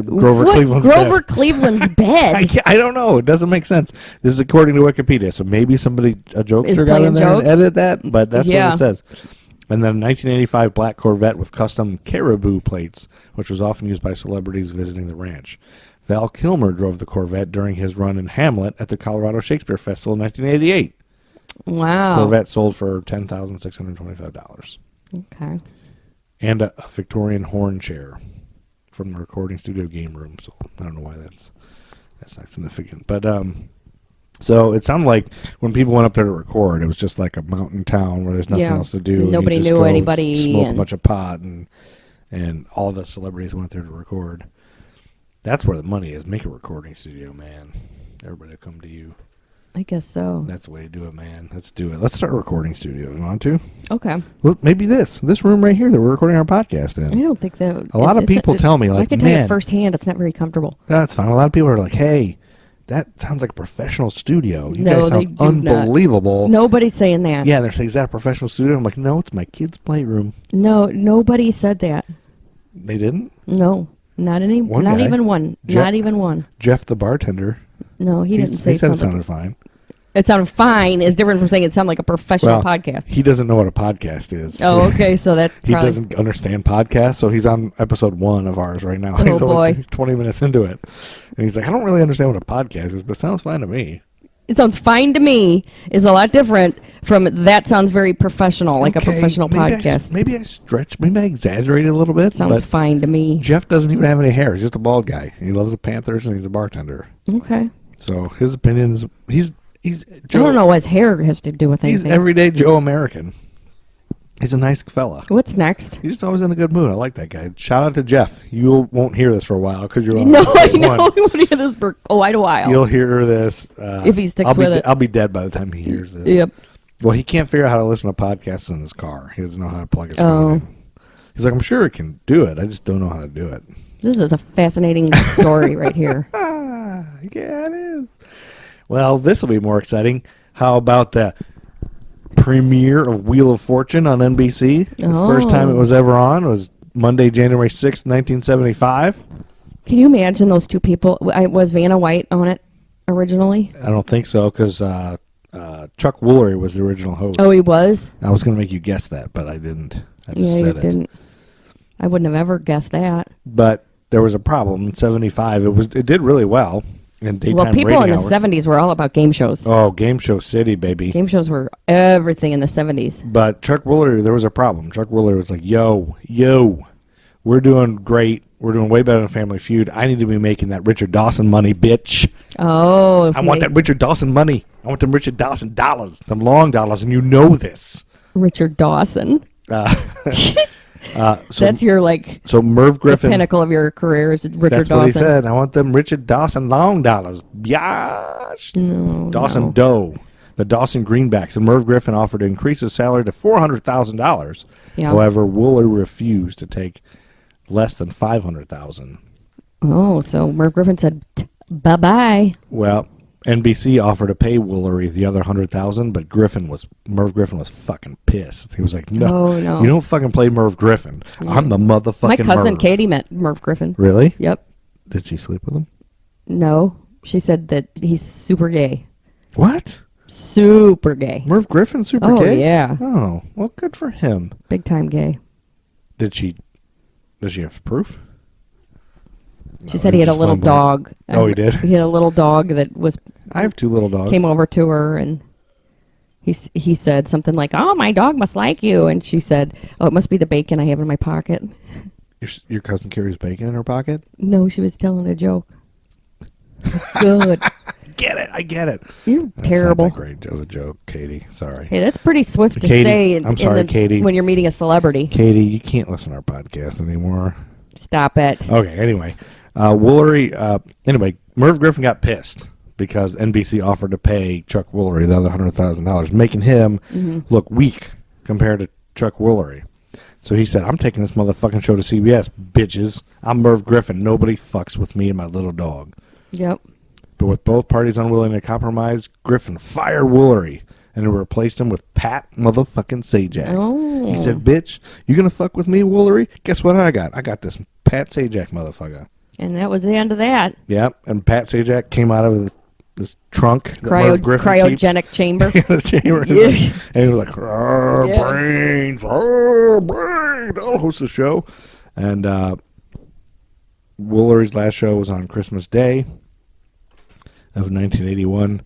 Speaker 4: Grover Cleveland's bed?
Speaker 3: I don't know. It doesn't make sense. This is according to Wikipedia, so maybe a jokester got in there and edited that, but that's what it says. And then a 1985 black Corvette with custom caribou plates, which was often used by celebrities visiting the ranch. Val Kilmer drove the Corvette during his run in Hamlet at the Colorado Shakespeare Festival in 1988.
Speaker 4: Wow.
Speaker 3: Corvette sold for $10,625.
Speaker 4: Okay.
Speaker 3: And a Victorian horn chair from the recording studio game room. So I don't know why that's not significant. But so it sounded like when people went up there to record, it was just like a mountain town where there's nothing else to do.
Speaker 4: Nobody knew anybody.
Speaker 3: Smoke a bunch of pot, and all the celebrities went there to record. That's where the money is. Make a recording studio, man. Everybody will come to you.
Speaker 4: I guess so.
Speaker 3: That's the way to do it, man. Let's do it. Let's start a recording studio. You want to?
Speaker 4: Okay.
Speaker 3: Well, maybe this room right here that we're recording our podcast in.
Speaker 4: I don't think that.
Speaker 3: A lot of people tell me, like,
Speaker 4: I can tell you firsthand, it's not very comfortable.
Speaker 3: That's fine. A lot of people are like, hey, that sounds like a professional studio. You
Speaker 4: No,
Speaker 3: guys
Speaker 4: they
Speaker 3: sound
Speaker 4: do
Speaker 3: unbelievable.
Speaker 4: not. Nobody's saying that.
Speaker 3: Yeah, they're saying, is that a professional studio? I'm like, no, it's my kid's playroom.
Speaker 4: No, nobody said that.
Speaker 3: They didn't?
Speaker 4: No. Not any.
Speaker 3: One
Speaker 4: not
Speaker 3: guy.
Speaker 4: even one. Not even one.
Speaker 3: Jeff, the bartender.
Speaker 4: No, he didn't say
Speaker 3: He said it
Speaker 4: something.
Speaker 3: sounded fine.
Speaker 4: It sounded fine is different from saying it sounded like a professional podcast.
Speaker 3: He doesn't know what a podcast is.
Speaker 4: Oh, okay. So that
Speaker 3: He doesn't understand podcasts, so he's on episode 1 of ours right now.
Speaker 4: Oh, boy.
Speaker 3: He's 20 minutes into it. And he's like, I don't really understand what a podcast is, but it sounds fine to me.
Speaker 4: It sounds fine to me is a lot different from that sounds very professional, like a professional podcast.
Speaker 3: Maybe I stretched, maybe I exaggerated a little bit.
Speaker 4: Sounds
Speaker 3: but
Speaker 4: fine to me.
Speaker 3: Jeff doesn't even have any hair. He's just a bald guy. He loves the Panthers, and he's a bartender.
Speaker 4: Okay.
Speaker 3: So his opinions, he's
Speaker 4: I don't know what his hair has to do with anything.
Speaker 3: He's everyday Joe American. He's a nice fella.
Speaker 4: What's next?
Speaker 3: He's just always in a good mood. I like that guy. Shout out to Jeff. You won't hear this for a while because you're on
Speaker 4: No, I
Speaker 3: episode
Speaker 4: know.
Speaker 3: 1.
Speaker 4: We won't hear this for quite a while.
Speaker 3: You'll hear this.
Speaker 4: If he sticks with it.
Speaker 3: I'll be dead by the time he hears this.
Speaker 4: Yep.
Speaker 3: Well, he can't figure out how to listen to podcasts in his car. He doesn't know how to plug his phone in. He's like, I'm sure it can do it. I just don't know how to do it.
Speaker 4: This is a fascinating story right here.
Speaker 3: Yeah, it is. Well, this will be more exciting. How about the premiere of Wheel of Fortune on NBC? The first time it was ever on was Monday, January 6th, 1975.
Speaker 4: Can you imagine those two people? Was Vanna White on it originally?
Speaker 3: I don't think so, because Chuck Woolery was the original host.
Speaker 4: Oh, he was?
Speaker 3: I was going to make you guess that, but I didn't. I just said it.
Speaker 4: Didn't. I wouldn't have ever guessed that.
Speaker 3: But there was a problem in 75. It did really well in daytime
Speaker 4: people
Speaker 3: rating
Speaker 4: in the
Speaker 3: hours.
Speaker 4: 70s were all about game shows.
Speaker 3: Oh, Game Show City, baby.
Speaker 4: Game shows were everything in the 70s.
Speaker 3: But Chuck Woolery, there was a problem. Chuck Woolery was like, yo, we're doing great. We're doing way better than Family Feud. I need to be making that Richard Dawson money, bitch.
Speaker 4: Oh.
Speaker 3: I want that Richard Dawson money. I want them Richard Dawson dollars, them long dollars, and you know this.
Speaker 4: Richard Dawson.
Speaker 3: So
Speaker 4: That's your, like,
Speaker 3: so Merv
Speaker 4: the
Speaker 3: Griffin.
Speaker 4: pinnacle of your career is Richard
Speaker 3: That's
Speaker 4: Dawson.
Speaker 3: what he said. I want them Richard Dawson long dollars. Yash. Dawson
Speaker 4: no.
Speaker 3: Doe. The Dawson Greenbacks. And Merv Griffin offered to increase his salary to $400,000.
Speaker 4: Yeah.
Speaker 3: However, Woolery refused to take less than $500,000.
Speaker 4: Oh, so Merv Griffin said, bye-bye.
Speaker 3: Well, NBC offered to pay Woolery the other $100,000, but Merv Griffin was fucking pissed. He was like, "No,
Speaker 4: no.
Speaker 3: You don't fucking play Merv Griffin. I'm the motherfucking
Speaker 4: My cousin
Speaker 3: Merv."
Speaker 4: Katie met Merv Griffin.
Speaker 3: Really?
Speaker 4: Yep.
Speaker 3: Did she sleep with him?
Speaker 4: No. She said that he's super gay.
Speaker 3: What?
Speaker 4: Super gay.
Speaker 3: Merv Griffin super
Speaker 4: Oh,
Speaker 3: gay?
Speaker 4: yeah.
Speaker 3: Oh, well, good for him.
Speaker 4: Big time gay.
Speaker 3: Did she Does she have proof?
Speaker 4: She said he had a little dog.
Speaker 3: Oh, he did?
Speaker 4: He had a little dog that was...
Speaker 3: I have 2 little dogs.
Speaker 4: Came over to her, and he said something like, "Oh, my dog must like you." And she said, "Oh, it must be the bacon I have in my pocket."
Speaker 3: Your cousin carries bacon in her pocket?
Speaker 4: No, she was telling a joke. Good.
Speaker 3: I get it.
Speaker 4: You're
Speaker 3: That's
Speaker 4: terrible.
Speaker 3: not that great. It was a joke, Katie. Sorry.
Speaker 4: Hey, that's pretty swift to
Speaker 3: Katie,
Speaker 4: say
Speaker 3: I'm sorry, Katie.
Speaker 4: when you're meeting a celebrity.
Speaker 3: Katie, you can't listen to our podcast anymore.
Speaker 4: Stop it.
Speaker 3: Okay, anyway. Woolery, anyway, Merv Griffin got pissed because NBC offered to pay Chuck Woolery the other $100,000, making him look weak compared to Chuck Woolery. So he said, "I'm taking this motherfucking show to CBS, bitches. I'm Merv Griffin. Nobody fucks with me and my little dog."
Speaker 4: Yep.
Speaker 3: But with both parties unwilling to compromise, Griffin fired Woolery and replaced him with Pat motherfucking Sajak.
Speaker 4: Oh.
Speaker 3: He said, "Bitch, you gonna fuck with me, Woolery? Guess what I got? I got this Pat Sajak motherfucker."
Speaker 4: And that was the end of that.
Speaker 3: Yep, and Pat Sajak came out of this trunk that Merv Griffin
Speaker 4: cryogenic
Speaker 3: keeps.
Speaker 4: chamber.
Speaker 3: In the chamber.
Speaker 4: Yeah.
Speaker 3: And he was like, brains, brains. I'll host the show. And Woolery's last show was on Christmas Day of 1981.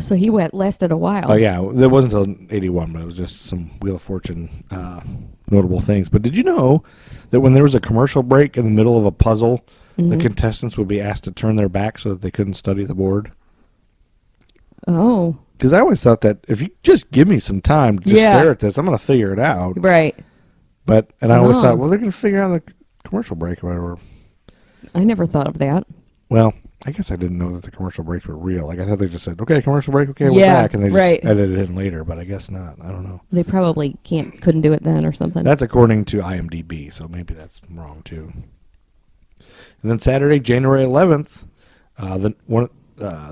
Speaker 4: So he lasted a while.
Speaker 3: Oh, yeah. That wasn't until 81, but it was just some Wheel of Fortune notable things. But did you know that when there was a commercial break in the middle of a puzzle, the contestants would be asked to turn their back so that they couldn't study the board?
Speaker 4: Oh.
Speaker 3: Because I always thought that if you just give me some time to just stare at this, I'm going to figure it out.
Speaker 4: Right.
Speaker 3: And I always thought, well, they're going to figure out the commercial break or whatever.
Speaker 4: I never thought of that.
Speaker 3: Well, I guess I didn't know that the commercial breaks were real. Like, I thought they just said, "Okay, commercial break, okay, we're back," and they just edited it in later, but I guess not. I don't know.
Speaker 4: They probably couldn't do it then or something.
Speaker 3: That's according to IMDb, so maybe that's wrong, too. And then Saturday, January 11th, the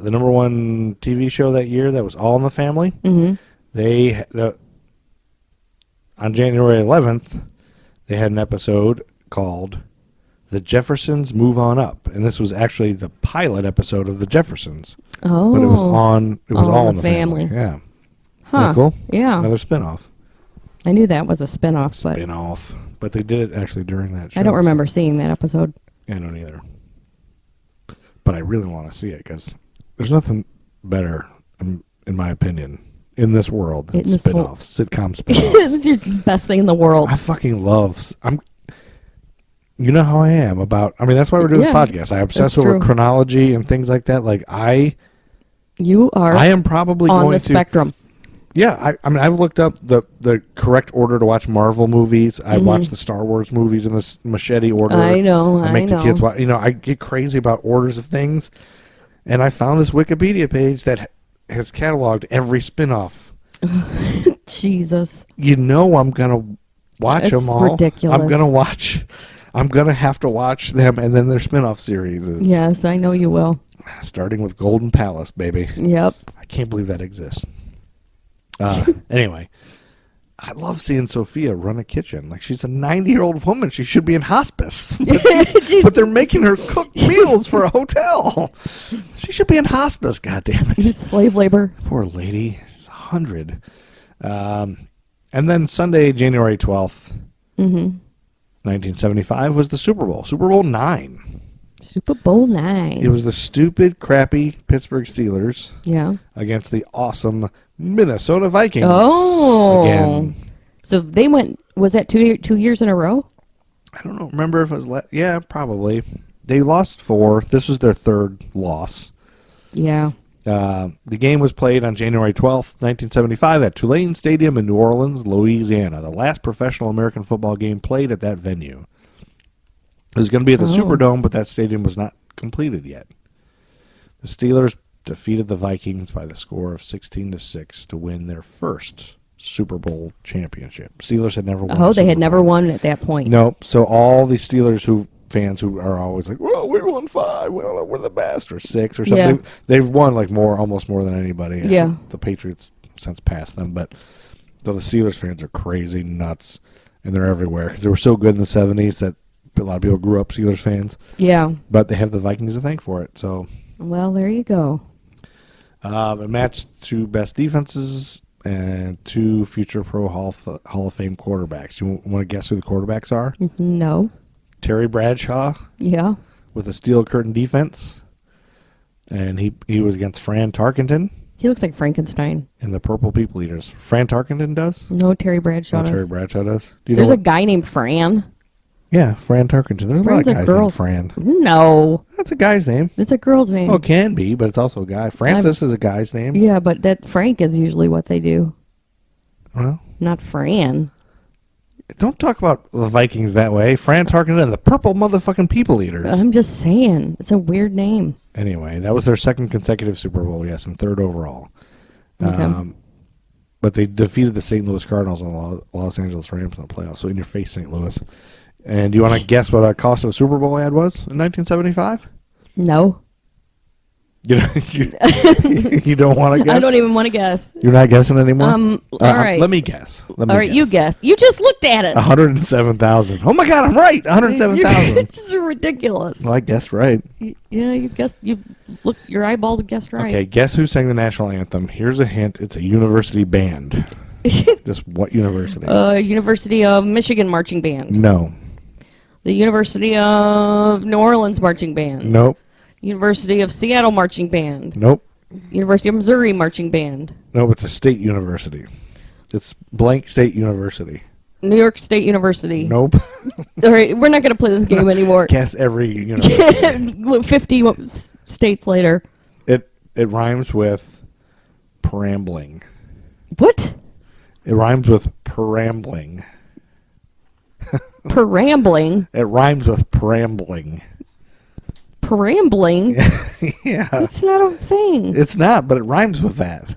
Speaker 3: number one TV show that year that was All in the Family, on January 11th, they had an episode called The Jeffersons Move On Up, and this was actually the pilot episode of The Jeffersons.
Speaker 4: Oh.
Speaker 3: But it was All in the Family. Yeah.
Speaker 4: Huh.
Speaker 3: Isn't that cool?
Speaker 4: Yeah.
Speaker 3: Another spinoff.
Speaker 4: I knew that was a spinoff.
Speaker 3: But they did it actually during that show.
Speaker 4: I don't remember seeing that episode.
Speaker 3: I don't either. But I really want to see it because there's nothing better, in my opinion, in this world than spinoffs, sitcom spinoffs.
Speaker 4: It's your best thing in the world.
Speaker 3: I fucking love. You know how I am about. I mean, that's why we're doing this podcast. I obsess over chronology and things like that. Like
Speaker 4: you are.
Speaker 3: I am probably
Speaker 4: on
Speaker 3: going
Speaker 4: the spectrum.
Speaker 3: Yeah, I mean, I've looked up the correct order to watch Marvel movies. I watch the Star Wars movies in this machete order.
Speaker 4: I know.
Speaker 3: I make the kids watch. I get crazy about orders of things, and I found this Wikipedia page that has cataloged every spinoff.
Speaker 4: Jesus.
Speaker 3: I'm gonna watch them all.
Speaker 4: Ridiculous.
Speaker 3: I'm gonna have to watch them, and then their spinoff series.
Speaker 4: Yes, I know you will.
Speaker 3: Starting with Golden Palace, baby.
Speaker 4: Yep.
Speaker 3: I can't believe that exists. Anyway, I love seeing Sophia run a kitchen. Like, she's a 90-year-old woman. She should be in hospice. But they're making her cook meals for a hotel. She should be in hospice, goddammit.
Speaker 4: Slave labor.
Speaker 3: Poor lady. She's 100. And then Sunday, January 12th, 1975, was the Super Bowl. Super Bowl 9.
Speaker 4: Super Bowl 9.
Speaker 3: It was the stupid, crappy Pittsburgh Steelers against the awesome Minnesota Vikings.
Speaker 4: Oh.
Speaker 3: Again.
Speaker 4: So they went, was that 2 years in a row?
Speaker 3: I don't know. Remember if it was, yeah, probably. They lost 4. This was their third loss.
Speaker 4: Yeah.
Speaker 3: The game was played on January 12th, 1975 at Tulane Stadium in New Orleans, Louisiana. The last professional American football game played at that venue. It was going to be at the Superdome, but that stadium was not completed yet. The Steelers defeated the Vikings by the score of 16-6 to win their first Super Bowl championship. Steelers had never won.
Speaker 4: Oh, they had never won at that point.
Speaker 3: Nope. So all the Steelers fans who are always like, "Well, we won 5. Well, we're the best," or 6 or something.
Speaker 4: Yeah.
Speaker 3: They've won like almost more than anybody.
Speaker 4: Yeah.
Speaker 3: The Patriots since passed them, but so the Steelers fans are crazy nuts, and they're everywhere because they were so good in the 70s that a lot of people grew up Steelers fans.
Speaker 4: Yeah.
Speaker 3: But they have the Vikings to thank for it. So,
Speaker 4: well, there you go.
Speaker 3: A match to best defenses. and 2 future Pro Hall of Fame quarterbacks. You want to guess who the quarterbacks are?
Speaker 4: No.
Speaker 3: Terry Bradshaw
Speaker 4: Yeah.
Speaker 3: with a steel curtain defense, and he was against Fran Tarkenton
Speaker 4: He looks like Frankenstein.
Speaker 3: and the Purple People Eaters. Fran Tarkenton does?
Speaker 4: No, Terry Bradshaw
Speaker 3: Oh,
Speaker 4: does.
Speaker 3: Terry Bradshaw does. Do you
Speaker 4: There's
Speaker 3: know
Speaker 4: a guy named Fran.
Speaker 3: Yeah, Fran Tarkenton. There's
Speaker 4: Fran's
Speaker 3: a
Speaker 4: a
Speaker 3: lot of guys
Speaker 4: girl.
Speaker 3: named Fran.
Speaker 4: No.
Speaker 3: That's a guy's name.
Speaker 4: It's a girl's name.
Speaker 3: Oh, it can be, but it's also a guy. Francis is a guy's name.
Speaker 4: Yeah, but that Frank is usually what they do.
Speaker 3: Well,
Speaker 4: Not Fran.
Speaker 3: don't talk about the Vikings that way. Fran Tarkenton and the Purple Motherfucking People Eaters.
Speaker 4: I'm just saying. It's a weird name.
Speaker 3: Anyway, that was their second consecutive Super Bowl, yes, and third overall.
Speaker 4: Okay.
Speaker 3: But they defeated the St. Louis Cardinals and the Los Angeles Rams in the playoffs. So in your face, St. Louis. And do you want to guess what a cost of a Super Bowl ad was in 1975?
Speaker 4: No.
Speaker 3: You don't want to guess?
Speaker 4: I don't even want to guess.
Speaker 3: You're not guessing anymore?
Speaker 4: All right.
Speaker 3: Let me guess.
Speaker 4: All right, you guess. You just looked at it.
Speaker 3: 107,000. Oh my God, I'm right. 107,000.
Speaker 4: It's just ridiculous.
Speaker 3: Well, I guessed right.
Speaker 4: Yeah, you guessed. You look. Your eyeballs guessed right.
Speaker 3: Okay, guess who sang the national anthem? Here's a hint. It's a university band. Just what university?
Speaker 4: University of Michigan Marching Band.
Speaker 3: No.
Speaker 4: The University of New Orleans Marching Band.
Speaker 3: Nope.
Speaker 4: University of Seattle Marching Band.
Speaker 3: Nope.
Speaker 4: University of Missouri Marching Band.
Speaker 3: Nope, it's a state university. It's blank state university.
Speaker 4: New York State University.
Speaker 3: Nope.
Speaker 4: All right, we're not going to play this game anymore.
Speaker 3: Guess every university.
Speaker 4: 50 states later.
Speaker 3: It rhymes with perambling.
Speaker 4: What?
Speaker 3: It rhymes with perambling.
Speaker 4: Perambling.
Speaker 3: It rhymes with perambling.
Speaker 4: Perambling?
Speaker 3: Yeah.
Speaker 4: That's not a thing.
Speaker 3: It's not, but it rhymes with that.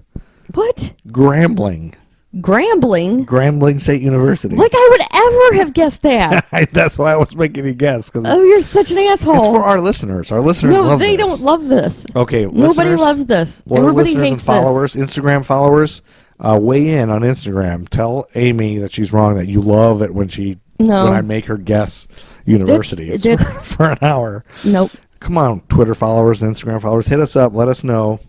Speaker 4: What?
Speaker 3: Grambling.
Speaker 4: Grambling?
Speaker 3: Grambling State University.
Speaker 4: Like I would ever have guessed that.
Speaker 3: That's why I was making you guess. Cause
Speaker 4: Oh, you're such an asshole.
Speaker 3: it's for our listeners. Our listeners
Speaker 4: no,
Speaker 3: love
Speaker 4: they
Speaker 3: this.
Speaker 4: don't love this.
Speaker 3: Okay,
Speaker 4: Nobody
Speaker 3: listeners,
Speaker 4: loves this.
Speaker 3: loyal
Speaker 4: Everybody
Speaker 3: listeners and
Speaker 4: hates
Speaker 3: followers, Instagram followers, weigh in on Instagram. Tell Amy that she's wrong, that you love it when when I make her guess universities for an hour.
Speaker 4: this. Nope.
Speaker 3: Come on, Twitter followers and Instagram followers, hit us up. Let us know.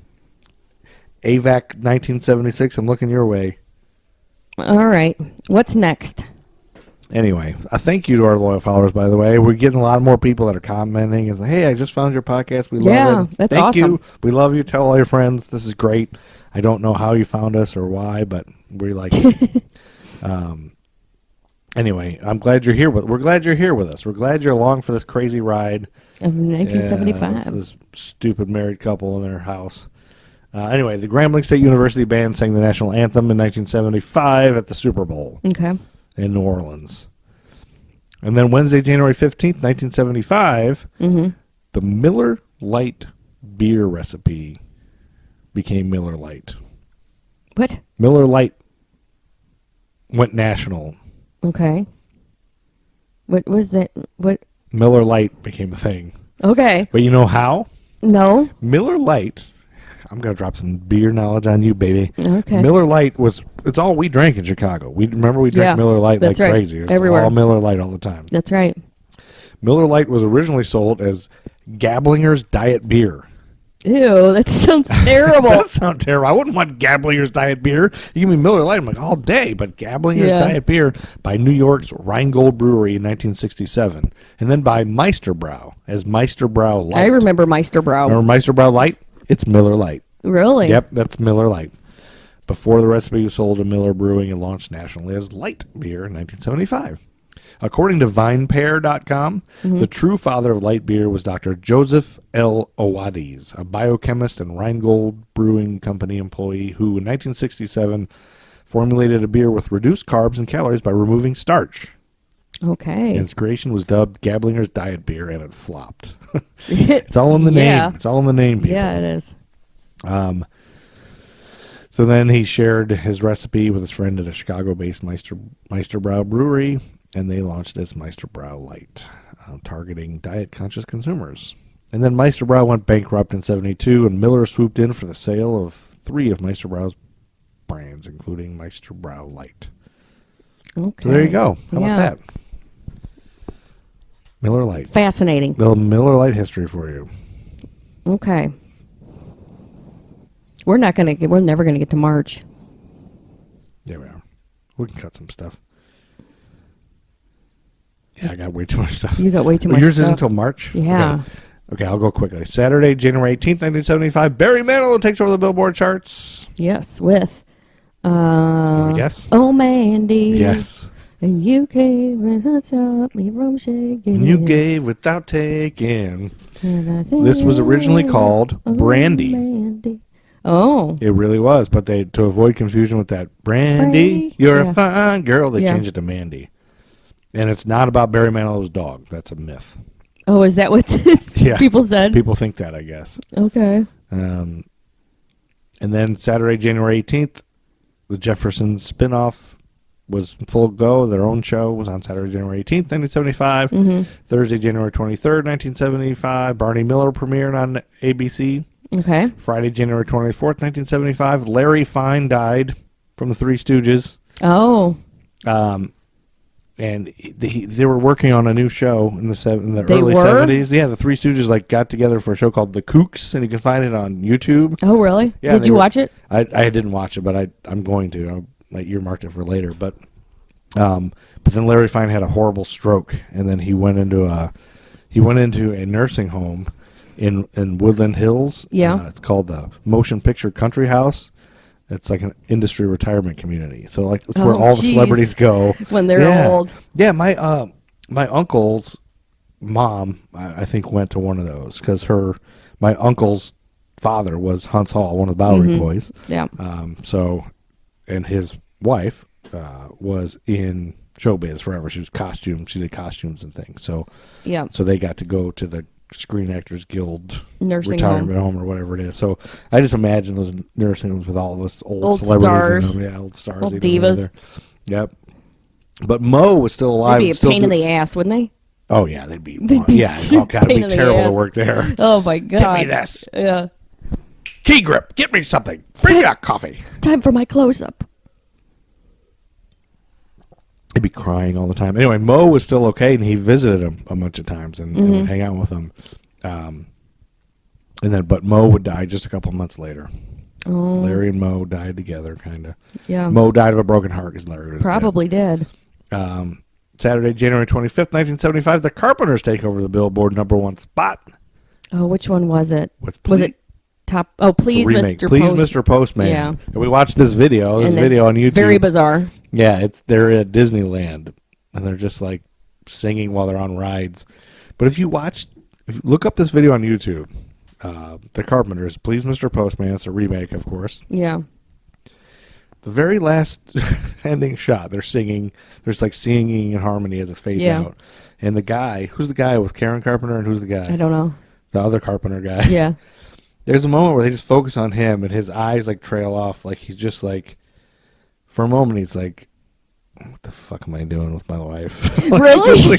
Speaker 3: AVAC 1976, I'm looking your way.
Speaker 4: All right. What's next?
Speaker 3: Anyway, a thank you to our loyal followers, by the way. We're getting a lot more people that are commenting. It's like, hey, I just found your podcast. We love it.
Speaker 4: That's
Speaker 3: thank
Speaker 4: awesome.
Speaker 3: you. We love you. Tell all your friends. This is great. I don't know how you found us or why, but we like it. Anyway, I'm glad you're here. We're glad you're here with us. We're glad you're along for this crazy ride.
Speaker 4: Of 1975.
Speaker 3: With this stupid married couple in their house. Anyway, the Grambling State University Band sang the national anthem in 1975 at the Super Bowl
Speaker 4: Okay.
Speaker 3: in New Orleans. And then Wednesday, January 15th, 1975, the Miller Lite beer recipe became Miller Lite.
Speaker 4: What?
Speaker 3: Miller Lite went national.
Speaker 4: Okay. What was that? What?
Speaker 3: Miller Lite became a thing.
Speaker 4: Okay.
Speaker 3: But you know how?
Speaker 4: No.
Speaker 3: Miller Lite, I'm going to drop some beer knowledge on you, baby.
Speaker 4: Okay.
Speaker 3: Miller Lite it's all we drank in Chicago. We drank Miller Lite like
Speaker 4: that's right.
Speaker 3: crazy. It was
Speaker 4: Everywhere.
Speaker 3: all Miller Lite all the time.
Speaker 4: That's right.
Speaker 3: Miller Lite was originally sold as Gablinger's Diet Beer.
Speaker 4: Ew, that sounds terrible.
Speaker 3: That does sound terrible. I wouldn't want Gablinger's Diet Beer. You give me Miller Lite, I'm like, all day. But Gablinger's Diet Beer by New York's Rheingold Brewery in 1967. And then by Meisterbrau as Meisterbrau Light.
Speaker 4: I remember Meisterbrau.
Speaker 3: Remember Meisterbrau Light? It's Miller Lite.
Speaker 4: Really?
Speaker 3: Yep, that's Miller Lite. Before the recipe was sold to Miller Brewing and launched nationally as Light Beer in 1975. According to VinePair.com, the true father of light beer was Dr. Joseph L. Oades, a biochemist and Rheingold Brewing Company employee who, in 1967, formulated a beer with reduced carbs and calories by removing starch.
Speaker 4: Okay.
Speaker 3: And its creation was dubbed Gablinger's Diet Beer, and it flopped. It's all in the name. It's all in the name, people.
Speaker 4: Yeah, it is.
Speaker 3: So then he shared his recipe with his friend at a Chicago-based Meisterbrau brewery, and they launched as Meisterbrau Light, targeting diet-conscious consumers. And then Meisterbrau went bankrupt in 1972, and Miller swooped in for the sale of 3 of Meisterbrau's brands, including Meisterbrau Light.
Speaker 4: Okay.
Speaker 3: So there you go. How about that? Miller Lite.
Speaker 4: Fascinating.
Speaker 3: The Miller Lite history for you.
Speaker 4: Okay. We're never gonna get to March.
Speaker 3: There we are. We can cut some stuff. Yeah, I got way too much stuff.
Speaker 4: You got way too much
Speaker 3: Yours
Speaker 4: stuff.
Speaker 3: isn't until March?
Speaker 4: Yeah.
Speaker 3: Okay, I'll go quickly. Saturday, January 18th, 1975, Barry Manilow takes over the Billboard charts.
Speaker 4: Yes, with...
Speaker 3: Can we guess?
Speaker 4: Oh, Mandy.
Speaker 3: Yes.
Speaker 4: And you gave and shot me from shaking.
Speaker 3: And you gave without taking.
Speaker 4: This
Speaker 3: This was originally called Brandy.
Speaker 4: Mandy. Oh.
Speaker 3: It really was, but they to avoid confusion with that Brandy,
Speaker 4: Brandy?
Speaker 3: you're
Speaker 4: Yeah.
Speaker 3: a fine girl, they
Speaker 4: Yeah.
Speaker 3: changed it to Mandy. And it's not about Barry Manilow's dog. That's a myth.
Speaker 4: Oh, is that what people said?
Speaker 3: People think that, I guess.
Speaker 4: Okay.
Speaker 3: And then Saturday, January 18th, the Jeffersons spinoff was full go. Their own show was on Saturday, January 18th, 1975.
Speaker 4: Mm-hmm.
Speaker 3: Thursday, January 23rd, 1975, Barney Miller premiered on ABC.
Speaker 4: Okay.
Speaker 3: Friday, January 24th, 1975, Larry Fine died from the Three Stooges.
Speaker 4: Oh.
Speaker 3: And they were working on a new show in the
Speaker 4: They
Speaker 3: early
Speaker 4: were?
Speaker 3: 70s. Yeah, the Three Stooges got together for a show called The Kooks, and you can find it on YouTube.
Speaker 4: Oh, really?
Speaker 3: Yeah,
Speaker 4: Did
Speaker 3: they
Speaker 4: you
Speaker 3: were-
Speaker 4: watch it?
Speaker 3: I didn't watch it, but I'm going to. I earmarked it for later. But then Larry Fine had a horrible stroke, and then he went into a nursing home in Woodland Hills.
Speaker 4: Yeah.
Speaker 3: It's called the Motion Picture Country House. It's like an industry retirement community. So that's where all the
Speaker 4: geez.
Speaker 3: celebrities go
Speaker 4: When they're
Speaker 3: Yeah.
Speaker 4: old.
Speaker 3: Yeah, my uncle's mom, I think, went to one of those because my uncle's father was Hunts Hall, one of the Bowery Boys.
Speaker 4: Yeah.
Speaker 3: And his wife was in showbiz forever. She did costumes and things. So
Speaker 4: Yeah.
Speaker 3: so they got to go to the Screen Actors Guild
Speaker 4: Nursing
Speaker 3: retirement home or whatever it is. So I just imagine those nursing homes with all those old
Speaker 4: Old
Speaker 3: celebrities
Speaker 4: stars.
Speaker 3: in them. Yeah, old stars.
Speaker 4: Old
Speaker 3: even over
Speaker 4: divas.
Speaker 3: there. Yep. But Mo was still alive.
Speaker 4: They'd be a
Speaker 3: and still
Speaker 4: pain in the ass, wouldn't they?
Speaker 3: Oh yeah, they'd be.
Speaker 4: be
Speaker 3: Yeah, oh god, it'd
Speaker 4: pain
Speaker 3: be
Speaker 4: in the
Speaker 3: terrible to
Speaker 4: ass.
Speaker 3: work there.
Speaker 4: Oh, my God.
Speaker 3: Get me this
Speaker 4: Yeah.
Speaker 3: key grip. Get me something. Bring me a coffee.
Speaker 4: Time for my close-up.
Speaker 3: He'd be crying all the time. Anyway, Mo was still okay, and he visited him a bunch of times and would hang out with him. But Mo would die just a couple months later.
Speaker 4: Oh.
Speaker 3: Larry and Mo died together, kind of.
Speaker 4: Yeah.
Speaker 3: Mo died of a broken heart because Larry was
Speaker 4: Probably did.
Speaker 3: dead. Saturday, January 25th, 1975, the Carpenters take over the Billboard #1 spot.
Speaker 4: Oh, which one was it?
Speaker 3: With
Speaker 4: Was it top? Oh, please,
Speaker 3: remake.
Speaker 4: Mr.
Speaker 3: Please,
Speaker 4: Post.
Speaker 3: Mr. Postman.
Speaker 4: Yeah.
Speaker 3: And we watched this video.
Speaker 4: And then
Speaker 3: On YouTube.
Speaker 4: Very bizarre.
Speaker 3: Yeah, they're at Disneyland, and they're just singing while they're on rides. But if you look up this video on YouTube, the Carpenters, Please Mr. Postman, it's a remake, of course.
Speaker 4: Yeah.
Speaker 3: The very last ending shot, they're singing. There's singing in harmony as it fades out. And the guy, who's the guy with Karen Carpenter, and who's the guy?
Speaker 4: I don't know.
Speaker 3: The other Carpenter guy.
Speaker 4: Yeah.
Speaker 3: There's a moment where they just focus on him, and his eyes trail off. He's just for a moment, he's like, what the fuck am I doing with my life?
Speaker 4: Really?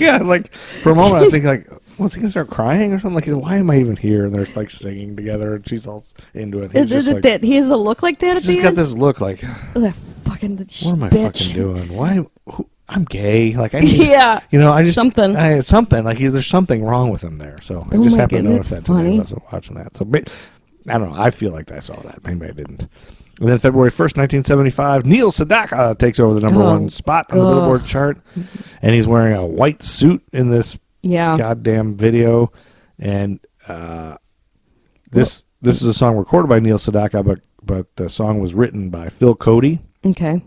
Speaker 3: For a moment, I think was he gonna start crying or something? Why am I even here? And they're singing together, and she's all into it. He's
Speaker 4: Is
Speaker 3: just
Speaker 4: it that he has a look like that at
Speaker 3: he's
Speaker 4: the
Speaker 3: just got
Speaker 4: end?
Speaker 3: this look
Speaker 4: That fucking
Speaker 3: what am I
Speaker 4: bitch.
Speaker 3: fucking doing? Why? I'm gay. I need,
Speaker 4: Yeah.
Speaker 3: I just
Speaker 4: Something.
Speaker 3: something there's something wrong with him there. So I
Speaker 4: Oh
Speaker 3: just
Speaker 4: my
Speaker 3: happened to
Speaker 4: God,
Speaker 3: notice
Speaker 4: that's
Speaker 3: that today.
Speaker 4: funny.
Speaker 3: I wasn't watching that. So I don't know. I feel like I saw that. Maybe I didn't. And then February 1st, 1975, Neil Sedaka takes over the #1 spot on the Billboard chart, and he's wearing a white suit in this goddamn video. And this is a song recorded by Neil Sedaka, but the song was written by Phil Cody.
Speaker 4: Okay.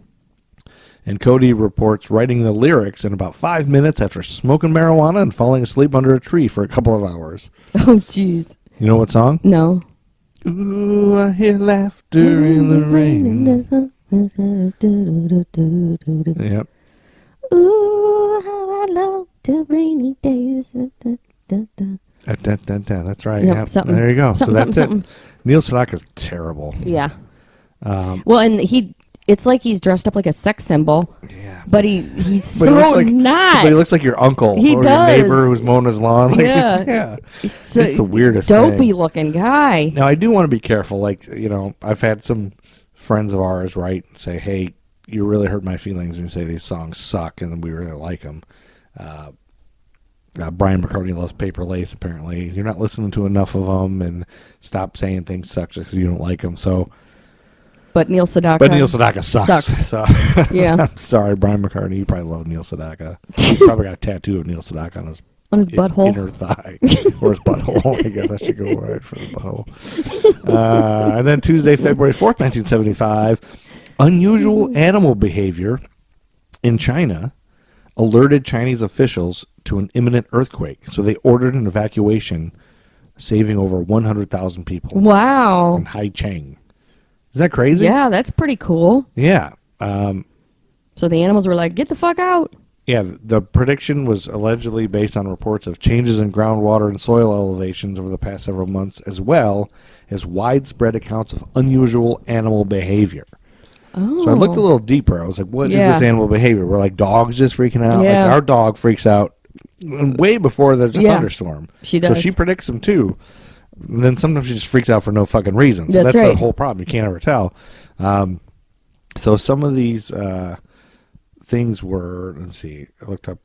Speaker 3: And Cody reports writing the lyrics in about 5 minutes after smoking marijuana and falling asleep under a tree for a couple of hours.
Speaker 4: Oh, jeez.
Speaker 3: You know what song?
Speaker 4: No.
Speaker 3: Ooh, I hear laughter in the rain. Yep.
Speaker 4: Ooh, how I love the rainy days.
Speaker 3: That's right.
Speaker 4: Yep,
Speaker 3: Yeah.
Speaker 4: something.
Speaker 3: There you go.
Speaker 4: Something,
Speaker 3: so that's
Speaker 4: something,
Speaker 3: it. Neil Sedaka's terrible.
Speaker 4: Yeah. Well, and it's like he's dressed up like a sex symbol,
Speaker 3: Yeah.
Speaker 4: but he's
Speaker 3: But
Speaker 4: so
Speaker 3: he looks like,
Speaker 4: not.
Speaker 3: But he looks like your uncle
Speaker 4: He
Speaker 3: or
Speaker 4: does.
Speaker 3: your neighbor who's mowing his lawn.
Speaker 4: Yeah.
Speaker 3: Yeah.
Speaker 4: It's
Speaker 3: It's the weirdest
Speaker 4: dopey
Speaker 3: thing.
Speaker 4: looking guy.
Speaker 3: Now, I do want to be careful. I've had some friends of ours write and say, hey, you really hurt my feelings when you say these songs suck and we really like them. Brian McCartney loves Paper Lace, apparently. You're not listening to enough of them, and stop saying things suck just because you don't like them. So
Speaker 4: But Neil Sedaka.
Speaker 3: But Neil Sedaka sucks. So
Speaker 4: Yeah.
Speaker 3: I'm sorry, Brian McCartney. You probably love Neil Sedaka. He probably got a tattoo of Neil Sedaka on his
Speaker 4: butthole.
Speaker 3: inner thigh, or his butthole. I guess I should go right for the butthole. And then Tuesday, February 4th, 1975, unusual animal behavior in China alerted Chinese officials to an imminent earthquake. So they ordered an evacuation, saving over 100,000 people
Speaker 4: Wow.
Speaker 3: in Haicheng. Is that crazy?
Speaker 4: Yeah, that's pretty cool.
Speaker 3: Yeah.
Speaker 4: So the animals were like, get the fuck out.
Speaker 3: Yeah, the prediction was allegedly based on reports of changes in groundwater and soil elevations over the past several months, as well as widespread accounts of unusual animal behavior.
Speaker 4: Oh.
Speaker 3: So I looked a little deeper. I was like, what is this animal behavior? We're like dogs just freaking out.
Speaker 4: Yeah.
Speaker 3: Like our dog freaks out way before there's a thunderstorm.
Speaker 4: She does.
Speaker 3: So she predicts them too. And then sometimes she just freaks out for no fucking reason. So
Speaker 4: That's
Speaker 3: that's
Speaker 4: right.
Speaker 3: the whole problem. You can't ever tell. So some of these things were, let's see, I looked up,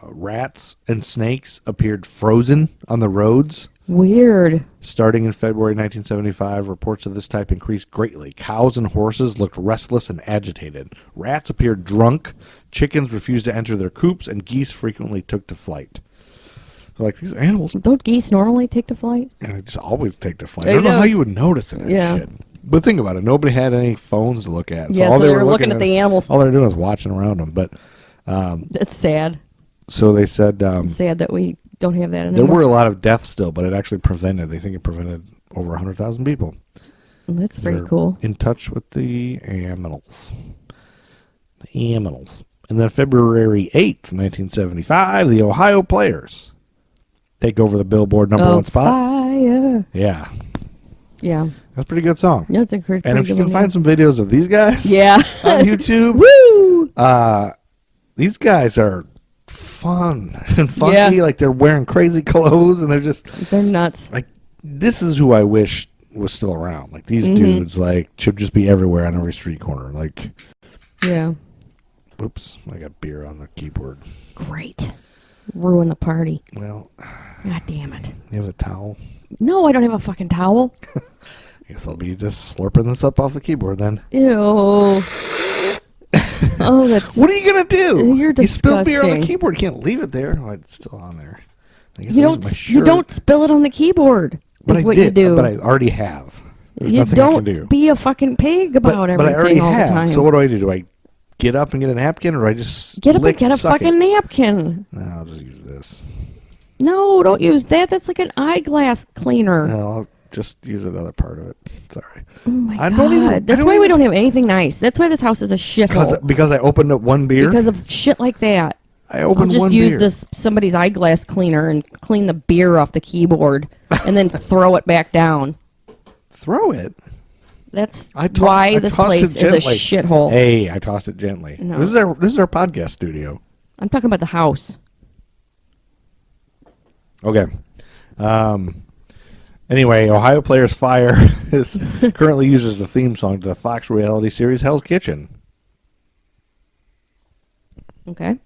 Speaker 3: rats and snakes appeared frozen on the roads.
Speaker 4: Weird.
Speaker 3: Starting in February 1975, reports of this type increased greatly. Cows and horses looked restless and agitated. Rats appeared drunk. Chickens refused to enter their coops, and geese frequently took to flight. Like, these animals,
Speaker 4: Don't geese normally take to flight?
Speaker 3: they just always take to flight.
Speaker 4: They
Speaker 3: I don't know
Speaker 4: do.
Speaker 3: how you would notice it.
Speaker 4: Yeah.
Speaker 3: Shit. But think about it. Nobody had any phones to look at.
Speaker 4: Yeah,
Speaker 3: all
Speaker 4: so they were looking at the animals.
Speaker 3: All they were doing was watching around them. But
Speaker 4: That's sad.
Speaker 3: so they said
Speaker 4: Sad that we don't have that
Speaker 3: there
Speaker 4: anymore.
Speaker 3: were a lot of deaths still, but it actually prevented. They think it prevented over 100,000 people.
Speaker 4: That's pretty
Speaker 3: They're
Speaker 4: cool.
Speaker 3: In touch with the animals. The animals. And then February 8th, 1975, the Ohio Players take over the Billboard number one spot.
Speaker 4: Fire.
Speaker 3: Yeah.
Speaker 4: Yeah.
Speaker 3: That's a pretty good song.
Speaker 4: Yeah, it's a great.
Speaker 3: And if you can find some videos of these guys
Speaker 4: Yeah.
Speaker 3: on YouTube,
Speaker 4: Woo!
Speaker 3: these guys are fun and funky.
Speaker 4: Yeah.
Speaker 3: Like, they're wearing crazy clothes, and they're just
Speaker 4: They're nuts.
Speaker 3: like, this is who I wish was still around. Like, these
Speaker 4: Mm-hmm.
Speaker 3: dudes, like, should just be everywhere on every street corner. Like,
Speaker 4: Yeah.
Speaker 3: whoops, I got beer on the keyboard.
Speaker 4: Great. Ruin the party.
Speaker 3: Well,
Speaker 4: God damn it.
Speaker 3: you have a towel?
Speaker 4: No, I don't have a fucking towel.
Speaker 3: I guess I'll be just slurping this up off the keyboard then.
Speaker 4: Ew. Oh, that's.
Speaker 3: What are you gonna do?
Speaker 4: You're
Speaker 3: You spilled beer on the
Speaker 4: disgusting.
Speaker 3: keyboard. You can't leave it there. Oh, it's still on there. I guess
Speaker 4: You
Speaker 3: I'll use my
Speaker 4: don't. You
Speaker 3: shirt.
Speaker 4: don't spill it on the keyboard.
Speaker 3: But
Speaker 4: is
Speaker 3: I
Speaker 4: what
Speaker 3: did,
Speaker 4: you do.
Speaker 3: But I already have. There's
Speaker 4: You
Speaker 3: nothing I can do.
Speaker 4: don't be a fucking pig about
Speaker 3: But I
Speaker 4: everything
Speaker 3: already
Speaker 4: all
Speaker 3: have.
Speaker 4: the time.
Speaker 3: So what do I do? Do I get up and get a napkin, or do I just
Speaker 4: Get up
Speaker 3: lick
Speaker 4: and get a
Speaker 3: suck
Speaker 4: fucking
Speaker 3: it?
Speaker 4: napkin.
Speaker 3: No, I'll just use this.
Speaker 4: No, don't use that. That's like an eyeglass cleaner.
Speaker 3: No, I'll just use another part of it. Sorry.
Speaker 4: Oh my
Speaker 3: I
Speaker 4: god.
Speaker 3: don't even-
Speaker 4: That's
Speaker 3: I don't
Speaker 4: why we
Speaker 3: even-
Speaker 4: don't have anything nice. That's why this house is a shithole.
Speaker 3: Because I opened up one beer.
Speaker 4: Because of shit like that.
Speaker 3: I
Speaker 4: I'll
Speaker 3: opened
Speaker 4: just
Speaker 3: one
Speaker 4: use
Speaker 3: beer.
Speaker 4: this somebody's eyeglass cleaner and clean the beer off the keyboard and then throw it back down.
Speaker 3: Throw it.
Speaker 4: That's
Speaker 3: I
Speaker 4: why this
Speaker 3: tossed
Speaker 4: place
Speaker 3: it
Speaker 4: is a
Speaker 3: gently.
Speaker 4: shithole.
Speaker 3: Hey, I tossed it gently.
Speaker 4: No.
Speaker 3: This is our podcast studio.
Speaker 4: I'm talking about the house.
Speaker 3: Okay. Anyway, Ohio Players Fire is currently used as the theme song to the Fox reality series Hell's Kitchen.
Speaker 4: Okay.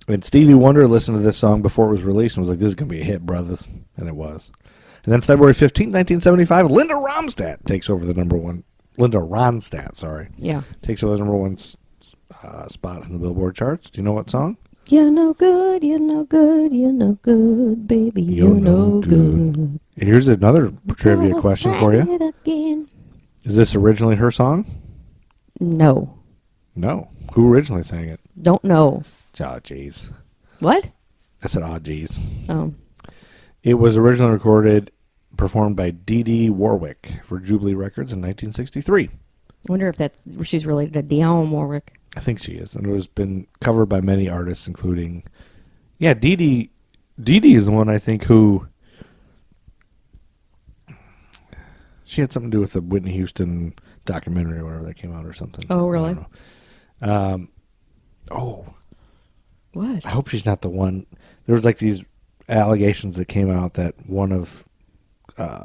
Speaker 3: And Stevie Wonder listened to this song before it was released and was like, this is going to be a hit, brothers. And it was. And then February 15th, 1975, Linda Ronstadt takes over the number one. Linda Ronstadt, sorry.
Speaker 4: Yeah.
Speaker 3: Takes over the number one spot in the Billboard charts. Do you know what song?
Speaker 4: You're no good, you're no good, you're no good, baby, you're no good.
Speaker 3: Here's another trivia question for you.
Speaker 4: Again.
Speaker 3: Is this originally her song?
Speaker 4: No.
Speaker 3: No. Who originally sang it?
Speaker 4: Don't know.
Speaker 3: Oh, jeez.
Speaker 4: What?
Speaker 3: I said, oh, jeez.
Speaker 4: Oh.
Speaker 3: It was originally recorded, performed by Dee Dee Warwick for Jubilee Records in 1963.
Speaker 4: I wonder if she's related to Dionne Warwick.
Speaker 3: I think she is. And it has been covered by many artists, including... Yeah, Dee Dee is the one, I think, who... She had something to do with the Whitney Houston documentary or whatever that came out or something.
Speaker 4: Oh, really?
Speaker 3: I don't know.
Speaker 4: What?
Speaker 3: I hope she's not the one. There was like these allegations that came out that one of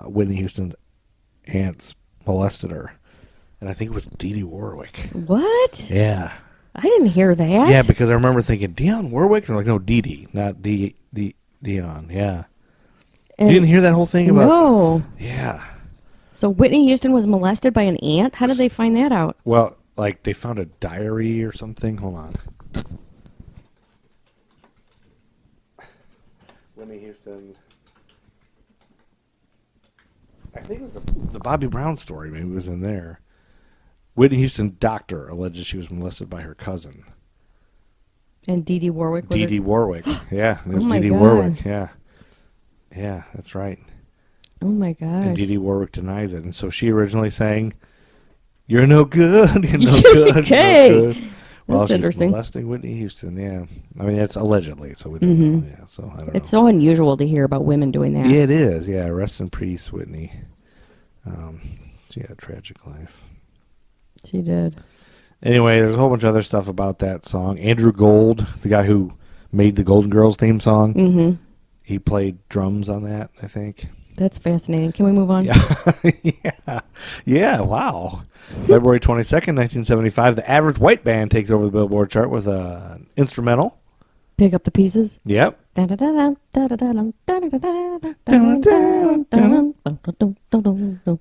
Speaker 3: Whitney Houston's aunts molested her. And I think it was Dee Dee Warwick.
Speaker 4: What?
Speaker 3: Yeah.
Speaker 4: I didn't hear that.
Speaker 3: Yeah, because I remember thinking, Dionne Warwick? And they're like, no, Dee Dee, not Dionne. Yeah.
Speaker 4: And
Speaker 3: You didn't hear that whole thing about...
Speaker 4: No.
Speaker 3: Yeah.
Speaker 4: So Whitney Houston was molested by an ant? How did they find that out?
Speaker 3: Well, like they found a diary or something. Hold on. Whitney Houston. I think it was the Bobby Brown story. Maybe it was in there. Whitney Houston doctor alleges she was molested by her cousin.
Speaker 4: And Dee Dee Warwick was
Speaker 3: Dee
Speaker 4: her-
Speaker 3: Dee Warwick. Yeah, it was
Speaker 4: my
Speaker 3: Dee Dee
Speaker 4: God.
Speaker 3: Warwick. Yeah. Yeah, that's right.
Speaker 4: Oh my
Speaker 3: And
Speaker 4: gosh.
Speaker 3: Dee Dee Warwick denies it. And so she originally sang, "You're no good, you're no good,
Speaker 4: Okay.
Speaker 3: you're no good." Well,
Speaker 4: That's
Speaker 3: she's
Speaker 4: interesting.
Speaker 3: molesting Whitney Houston, yeah. I mean, it's allegedly, so we don't know. Yeah, so I don't
Speaker 4: It's
Speaker 3: know.
Speaker 4: so unusual to hear about women doing that.
Speaker 3: Yeah, it is. Yeah, rest in peace, Whitney. She had a tragic life.
Speaker 4: She did.
Speaker 3: Anyway, there's a whole bunch of other stuff about that song. Andrew Gold, the guy who made the Golden Girls theme song,
Speaker 4: Mm-hmm.
Speaker 3: he played drums on that, I think.
Speaker 4: That's fascinating. Can we move on?
Speaker 3: Yeah. Yeah, wow. February 22nd, 1975, the Average White Band takes over the Billboard chart with an instrumental.
Speaker 4: Pick up the pieces.
Speaker 3: Yep. Now,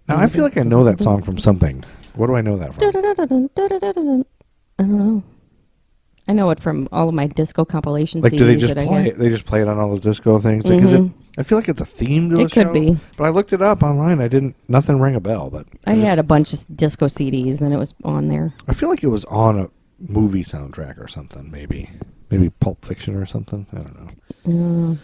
Speaker 3: I feel like I know that song from something. What do I know that from?
Speaker 4: I don't know. I know it from all of my disco compilation
Speaker 3: Like,
Speaker 4: CDs
Speaker 3: do they just
Speaker 4: that I
Speaker 3: play
Speaker 4: get.
Speaker 3: it? They just play it on all the disco things? Like, is it? I feel like it's a theme to the
Speaker 4: It
Speaker 3: show.
Speaker 4: could be.
Speaker 3: But I looked it up online. Nothing rang a bell. But
Speaker 4: I had a bunch of disco CDs, and it was on there.
Speaker 3: I feel like it was on a movie soundtrack or something. Maybe Pulp Fiction or something. I don't know.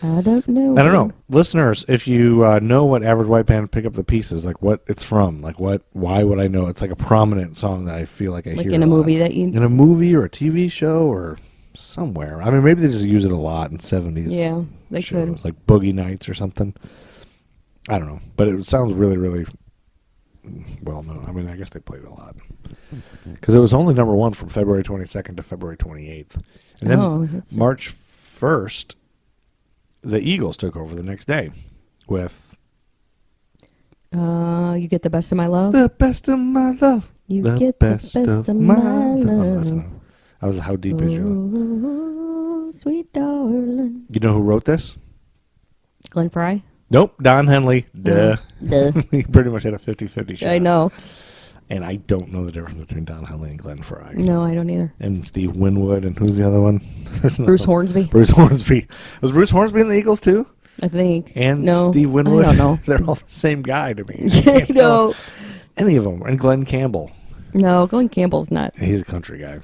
Speaker 4: I don't know.
Speaker 3: I don't know. Listeners, if you know what Average White Band, pick up the pieces, like what it's from, like why would I know? It's like a prominent song that I feel like I
Speaker 4: Like
Speaker 3: hear
Speaker 4: in a
Speaker 3: lot.
Speaker 4: movie that you...
Speaker 3: In a movie or a TV show or somewhere. I mean, maybe they just use it a lot in 70s
Speaker 4: Yeah, they
Speaker 3: shows,
Speaker 4: could.
Speaker 3: like Boogie Nights or something. I don't know. But it sounds really, really well known. I mean, I guess they played it a lot. Because it was only number one from February 22nd to February 28th. And then
Speaker 4: that's
Speaker 3: March 1st, the Eagles took over the next day with
Speaker 4: You Get the Best of My Love.
Speaker 3: The Best of My Love.
Speaker 4: You
Speaker 3: the
Speaker 4: get
Speaker 3: best
Speaker 4: the best of
Speaker 3: my
Speaker 4: my
Speaker 3: love.
Speaker 4: love.
Speaker 3: I was How Deep Is You?
Speaker 4: Oh, sweet darling.
Speaker 3: You know who wrote this?
Speaker 4: Glenn Fry?
Speaker 3: Nope, Don Henley. Duh.
Speaker 4: Duh.
Speaker 3: He pretty much had a 50-50 shot.
Speaker 4: I know.
Speaker 3: And I don't know the difference between Don Henley and Glenn Fry.
Speaker 4: No, I don't either.
Speaker 3: And Steve Winwood, and who's the other one? There's another
Speaker 4: Bruce
Speaker 3: one.
Speaker 4: Hornsby,
Speaker 3: Bruce Hornsby. Was Bruce Hornsby in the Eagles too?
Speaker 4: I think.
Speaker 3: And
Speaker 4: no,
Speaker 3: Steve Winwood?
Speaker 4: I don't know.
Speaker 3: They're all the same guy to me.
Speaker 4: I know.
Speaker 3: Any of them. And Glenn Campbell.
Speaker 4: No, Glenn Campbell's not.
Speaker 3: He's a country guy.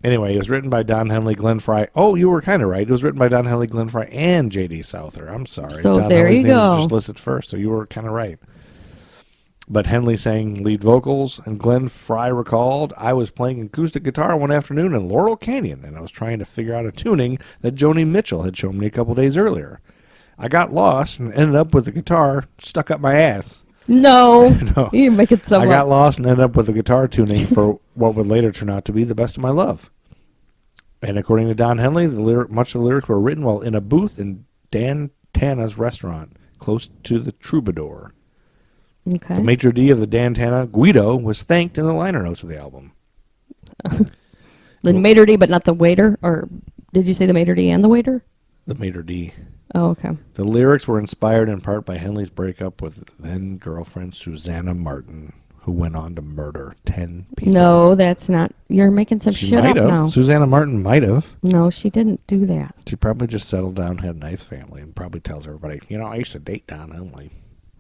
Speaker 3: Anyway, it was written by Don Henley, Glenn Fry. Oh, you were kind of right. It was written by Don Henley, Glenn Fry, and J.D. Souther. I'm sorry.
Speaker 4: So
Speaker 3: Don
Speaker 4: there
Speaker 3: Henley's
Speaker 4: you
Speaker 3: name was
Speaker 4: go.
Speaker 3: just listed first, so you were kind of right. But Henley sang lead vocals, and Glenn Fry recalled, I was playing acoustic guitar one afternoon in Laurel Canyon, and I was trying to figure out a tuning that Joni Mitchell had shown me a couple days earlier. I got lost and ended up with the guitar stuck up my ass.
Speaker 4: No,
Speaker 3: No.
Speaker 4: you're making
Speaker 3: I
Speaker 4: some
Speaker 3: got
Speaker 4: up.
Speaker 3: lost and ended up with a guitar tuning for what would later turn out to be The Best of My Love. And according to Don Henley, much of the lyrics were written while in a booth in Dan Tana's restaurant, close to the Troubadour.
Speaker 4: Okay.
Speaker 3: The maitre d' of the Dan Tana, Guido, was thanked in the liner notes of the album.
Speaker 4: The maitre d', but not the waiter? Or did you say the maitre d' and the waiter?
Speaker 3: The maitre d'.
Speaker 4: Oh, okay.
Speaker 3: The lyrics were inspired in part by Henley's breakup with then-girlfriend Susanna Martin, who went on to murder 10 people.
Speaker 4: No, that's not. You're making some
Speaker 3: She
Speaker 4: shit
Speaker 3: might
Speaker 4: up
Speaker 3: have.
Speaker 4: now.
Speaker 3: Susanna Martin might have.
Speaker 4: No, she didn't do that.
Speaker 3: She probably just settled down, had a nice family, and probably tells everybody, I used to date Don Henley.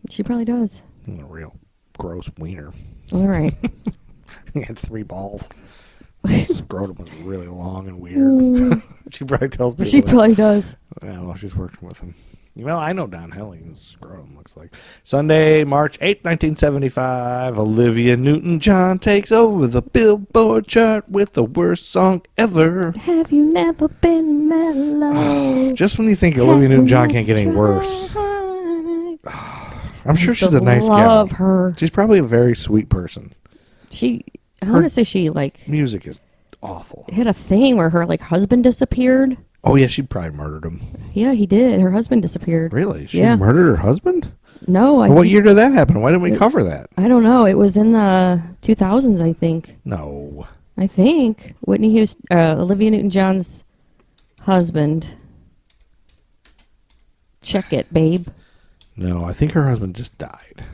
Speaker 4: She probably does.
Speaker 3: He's a real gross wiener.
Speaker 4: All right.
Speaker 3: He had 3 balls. His scrotum was really long and weird. She probably tells people.
Speaker 4: She
Speaker 3: that.
Speaker 4: probably does.
Speaker 3: Yeah, well, she's working with him. I know Don Henley's scrotum looks like. Sunday, March 8th, 1975, Olivia Newton-John takes over the Billboard chart with the worst song ever.
Speaker 4: Have you never been mellow?
Speaker 3: Just when you think Olivia Newton-John can't get any worse. I'm sure she's a nice gal.
Speaker 4: Love her.
Speaker 3: She's probably a very sweet person.
Speaker 4: I want to say she
Speaker 3: Music is awful.
Speaker 4: had a thing where her husband disappeared.
Speaker 3: Oh, yeah, she probably murdered him.
Speaker 4: Yeah, he did. Her husband disappeared.
Speaker 3: Really? She
Speaker 4: Yeah.
Speaker 3: murdered her husband?
Speaker 4: No,
Speaker 3: Well, what year did that happen? Why didn't we cover that?
Speaker 4: I don't know. It was in the 2000s, I think.
Speaker 3: No.
Speaker 4: I think Whitney Houston, Olivia Newton-John's husband. Check it, babe.
Speaker 3: No, I think her husband just died.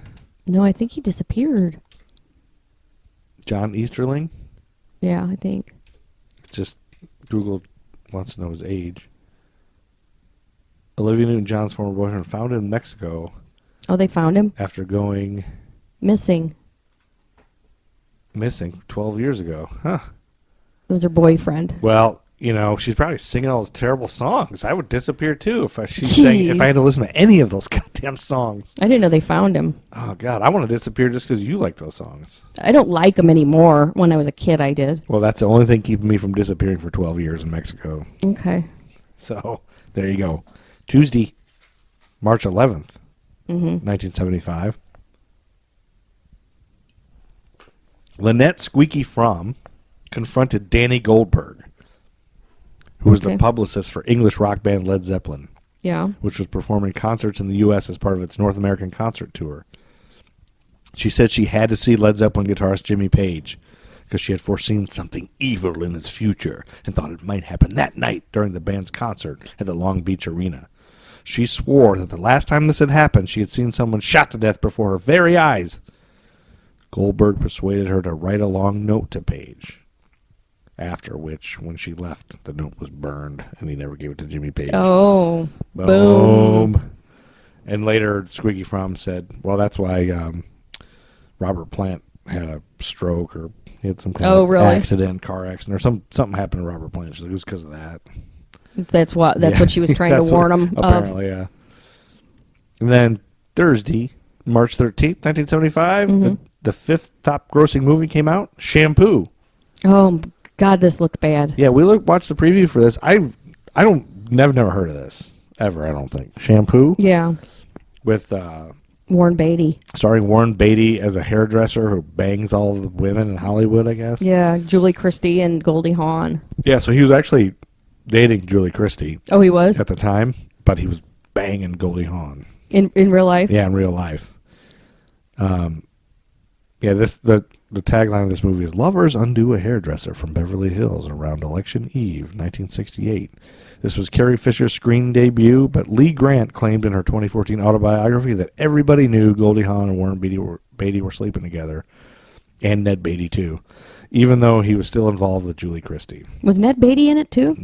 Speaker 4: No, I think he disappeared.
Speaker 3: John Easterling?
Speaker 4: Yeah, I think.
Speaker 3: Just Google wants to know his age. Olivia Newton-John's former boyfriend found in Mexico
Speaker 4: Oh, they found him?
Speaker 3: after going
Speaker 4: Missing.
Speaker 3: missing 12 years ago. Huh.
Speaker 4: It was her boyfriend.
Speaker 3: Well, you know, she's probably singing all those terrible songs. I would disappear too if I had to listen to any of those goddamn songs.
Speaker 4: I didn't know they found him.
Speaker 3: Oh God, I want to disappear just because you like those songs.
Speaker 4: I don't like them anymore. When I was a kid, I did.
Speaker 3: Well, that's the only thing keeping me from disappearing for 12 years in Mexico.
Speaker 4: Okay.
Speaker 3: So there you go. Tuesday, March 11th, 1975. Lynette Squeaky Fromm confronted Danny Goldberg, who was the publicist for English rock band Led Zeppelin,
Speaker 4: Yeah.
Speaker 3: which was performing concerts in the U.S. as part of its North American concert tour. She said she had to see Led Zeppelin guitarist Jimmy Page because she had foreseen something evil in its future and thought it might happen that night during the band's concert at the Long Beach Arena. She swore that the last time this had happened, she had seen someone shot to death before her very eyes. Goldberg persuaded her to write a long note to Page, after which, when she left, the note was burned, and he never gave it to Jimmy Page.
Speaker 4: Oh.
Speaker 3: Boom. And later, Squeaky Fromm said, well, that's why Robert Plant had a stroke, or he had some kind of accident, car accident, or something happened to Robert Plant. She said it was because of that.
Speaker 4: That's what she was trying to warn him of.
Speaker 3: Apparently, yeah. And then Thursday, March 13th, 1975, the fifth top grossing movie came out, Shampoo.
Speaker 4: Oh, God, this looked bad.
Speaker 3: Yeah, we watched the preview for this. Never heard of this ever. I don't think Shampoo.
Speaker 4: Yeah,
Speaker 3: with
Speaker 4: Warren Beatty,
Speaker 3: starring Warren Beatty as a hairdresser who bangs all the women in Hollywood, I guess.
Speaker 4: Yeah, Julie Christie and Goldie Hawn.
Speaker 3: Yeah, so he was actually dating Julie Christie.
Speaker 4: Oh, he was
Speaker 3: at the time, but he was banging Goldie Hawn
Speaker 4: in real life.
Speaker 3: Yeah, in real life. Yeah, the tagline of this movie is "Lovers undo a hairdresser from Beverly Hills around Election Eve, 1968." This was Carrie Fisher's screen debut, but Lee Grant claimed in her 2014 autobiography that everybody knew Goldie Hawn and Warren Beatty were sleeping together, and Ned Beatty too, even though he was still involved with Julie Christie.
Speaker 4: Was Ned Beatty in it too?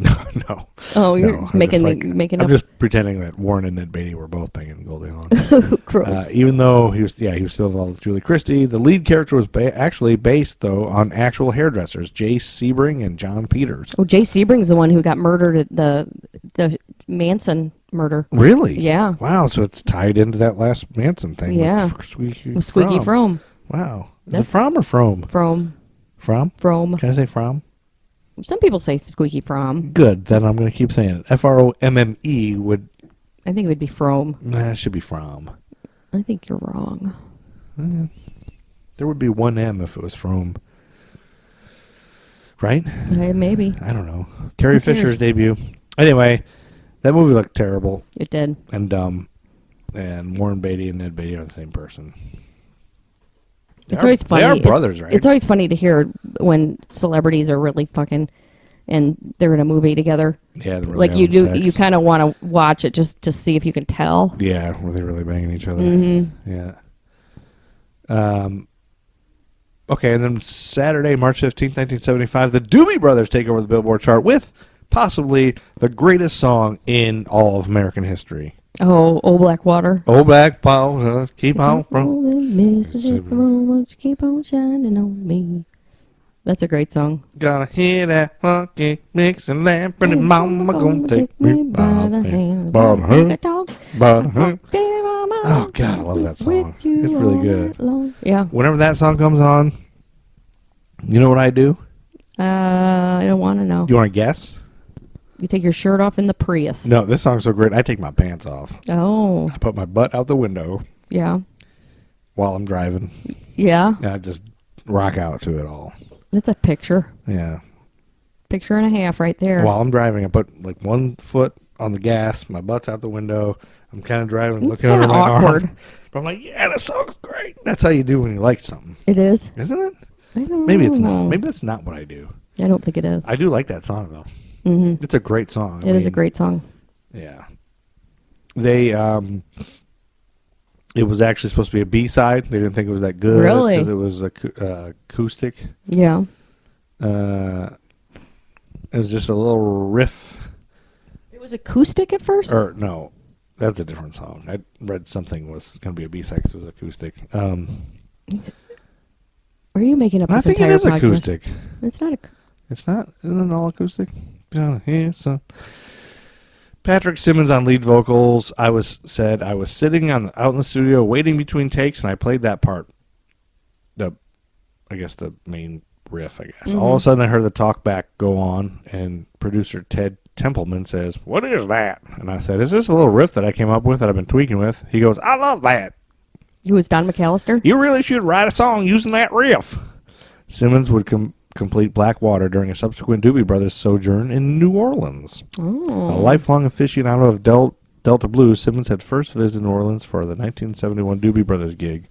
Speaker 3: No.
Speaker 4: Oh, you're making
Speaker 3: I'm
Speaker 4: up.
Speaker 3: just pretending that Warren and Ned Beatty were both banging Goldie Hawn.
Speaker 4: Gross.
Speaker 3: Even though he was still involved with Julie Christie. The lead character was actually based though on actual hairdressers, Jay Sebring and John Peters.
Speaker 4: Oh, Jay Sebring's the one who got murdered at the Manson murder.
Speaker 3: Really?
Speaker 4: Yeah.
Speaker 3: Wow. So it's tied into that last Manson thing.
Speaker 4: Yeah.
Speaker 3: With
Speaker 4: Squeaky Fromm.
Speaker 3: Wow. Is it Fromm or Frome?
Speaker 4: Frome.
Speaker 3: Frome? Can I say Fromm?
Speaker 4: Some people say Squeaky Fromm.
Speaker 3: Good. Then I'm going to keep saying it. F-R-O-M-M-E would...
Speaker 4: I think it would be Frome.
Speaker 3: Nah, it should be Fromm.
Speaker 4: I think you're wrong.
Speaker 3: There would be one M if it was Frome. Right?
Speaker 4: Maybe.
Speaker 3: I don't know. Carrie Fisher's debut. Anyway, that movie looked terrible.
Speaker 4: It did.
Speaker 3: And dumb. And Warren Beatty and Ned Beatty are the same person.
Speaker 4: It's always funny.
Speaker 3: They are brothers, right?
Speaker 4: It's always funny to hear when celebrities are really fucking and they're in a movie together.
Speaker 3: Yeah, they're really
Speaker 4: like you do.
Speaker 3: sex.
Speaker 4: You kind of want to watch it just to see if you can tell.
Speaker 3: Yeah, were they really banging each other?
Speaker 4: Mm-hmm.
Speaker 3: Yeah. Okay, and then Saturday, March 15th, 1975, the Doobie Brothers take over the Billboard chart with possibly the greatest song in all of American history.
Speaker 4: Oh, Old Black Water.
Speaker 3: Old Black Water, keep on
Speaker 4: won't you keep on shining on me. That's a great song.
Speaker 3: Gotta hear that funky mix and lamp and mama gonna take me by the hand. By the hand. Oh, God, I love that song. It's really good.
Speaker 4: Yeah.
Speaker 3: Whenever that song comes on, you know what I do?
Speaker 4: I don't want to know.
Speaker 3: You want to guess?
Speaker 4: You take your shirt off in the Prius.
Speaker 3: No, this song's so great. I take my pants off.
Speaker 4: Oh.
Speaker 3: I put my butt out the window.
Speaker 4: Yeah.
Speaker 3: While I'm driving.
Speaker 4: Yeah.
Speaker 3: And I just rock out to it all.
Speaker 4: That's a picture.
Speaker 3: Yeah.
Speaker 4: Picture and a half right there.
Speaker 3: While I'm driving, I put like one foot on the gas, my butt's out the window. I'm kind of driving, looking under my arm. But I'm like, yeah, that song's great. That's how you do when you like something.
Speaker 4: It is?
Speaker 3: Isn't it?
Speaker 4: I don't
Speaker 3: Maybe
Speaker 4: know.
Speaker 3: it's not. Maybe that's not what I do.
Speaker 4: I don't think it is.
Speaker 3: I do like that song, though.
Speaker 4: Mm-hmm.
Speaker 3: It's a great song.
Speaker 4: It is a great song.
Speaker 3: Yeah. They, It was actually supposed to be a B-side. They didn't think it was that good.
Speaker 4: Really?
Speaker 3: Because it was acoustic.
Speaker 4: Yeah.
Speaker 3: It was just a little riff.
Speaker 4: It was acoustic at first?
Speaker 3: Or, no. That's a different song. I read something was going to be a B-side because it was acoustic.
Speaker 4: Are you making up
Speaker 3: I
Speaker 4: this
Speaker 3: think it
Speaker 4: entire
Speaker 3: is
Speaker 4: podcast?
Speaker 3: acoustic.
Speaker 4: It's not.
Speaker 3: It's not? Isn't it all acoustic? Yeah, so... Patrick Simmons on lead vocals. I was sitting out in the studio waiting between takes, and I played that part. The main riff, I guess.
Speaker 4: Mm-hmm.
Speaker 3: All of a sudden, I heard the talkback go on, and producer Ted Templeman says, "What is that?" And I said, "Is this a little riff that I came up with that I've been tweaking with?" He goes, "I love that.
Speaker 4: It was Don McAllister?
Speaker 3: You really should write a song using that riff." Simmons would complete Blackwater during a subsequent Doobie Brothers sojourn in New Orleans.
Speaker 4: Oh.
Speaker 3: A lifelong aficionado of Delta blues, Simmons had first visited New Orleans for the 1971 Doobie Brothers gig.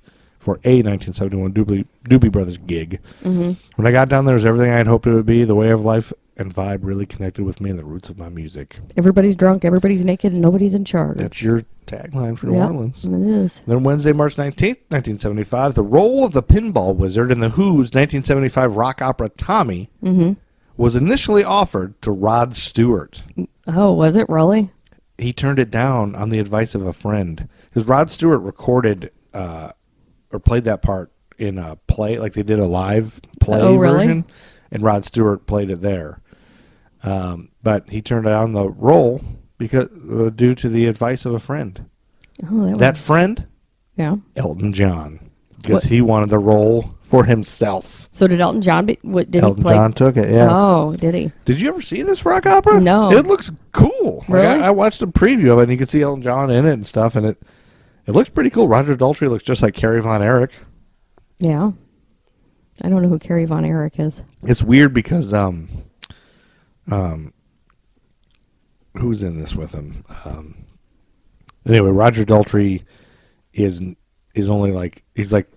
Speaker 3: Mm-hmm. When I got down there, it was everything I had hoped it would be. The way of life and vibe really connected with me and the roots of my music.
Speaker 4: Everybody's drunk, everybody's naked, and nobody's in charge.
Speaker 3: That's your tagline for New Orleans.
Speaker 4: It is.
Speaker 3: Then Wednesday, March 19th, 1975, the role of the pinball wizard in the Who's 1975 rock opera Tommy was initially offered to Rod Stewart.
Speaker 4: Oh, was it really?
Speaker 3: He turned it down on the advice of a friend. Because Rod Stewart recorded or played that part in a play, like they did a live play version, and Rod Stewart played it there. But he turned down the role because due to the advice of a friend.
Speaker 4: Oh,
Speaker 3: that friend?
Speaker 4: Yeah.
Speaker 3: Elton John. Because he wanted the role for himself.
Speaker 4: So did Elton John?
Speaker 3: Elton John took it, yeah.
Speaker 4: Oh, did he?
Speaker 3: Did you ever see this rock opera?
Speaker 4: No.
Speaker 3: It looks cool.
Speaker 4: Really?
Speaker 3: Like I watched a preview of it, and you could see Elton John in it and stuff, and it looks pretty cool. Roger Daltrey looks just like Carrie Von Erich.
Speaker 4: Yeah. I don't know who Carrie Von Erich is.
Speaker 3: It's weird because who's in this with him? Anyway, Roger Daltrey is only like he's like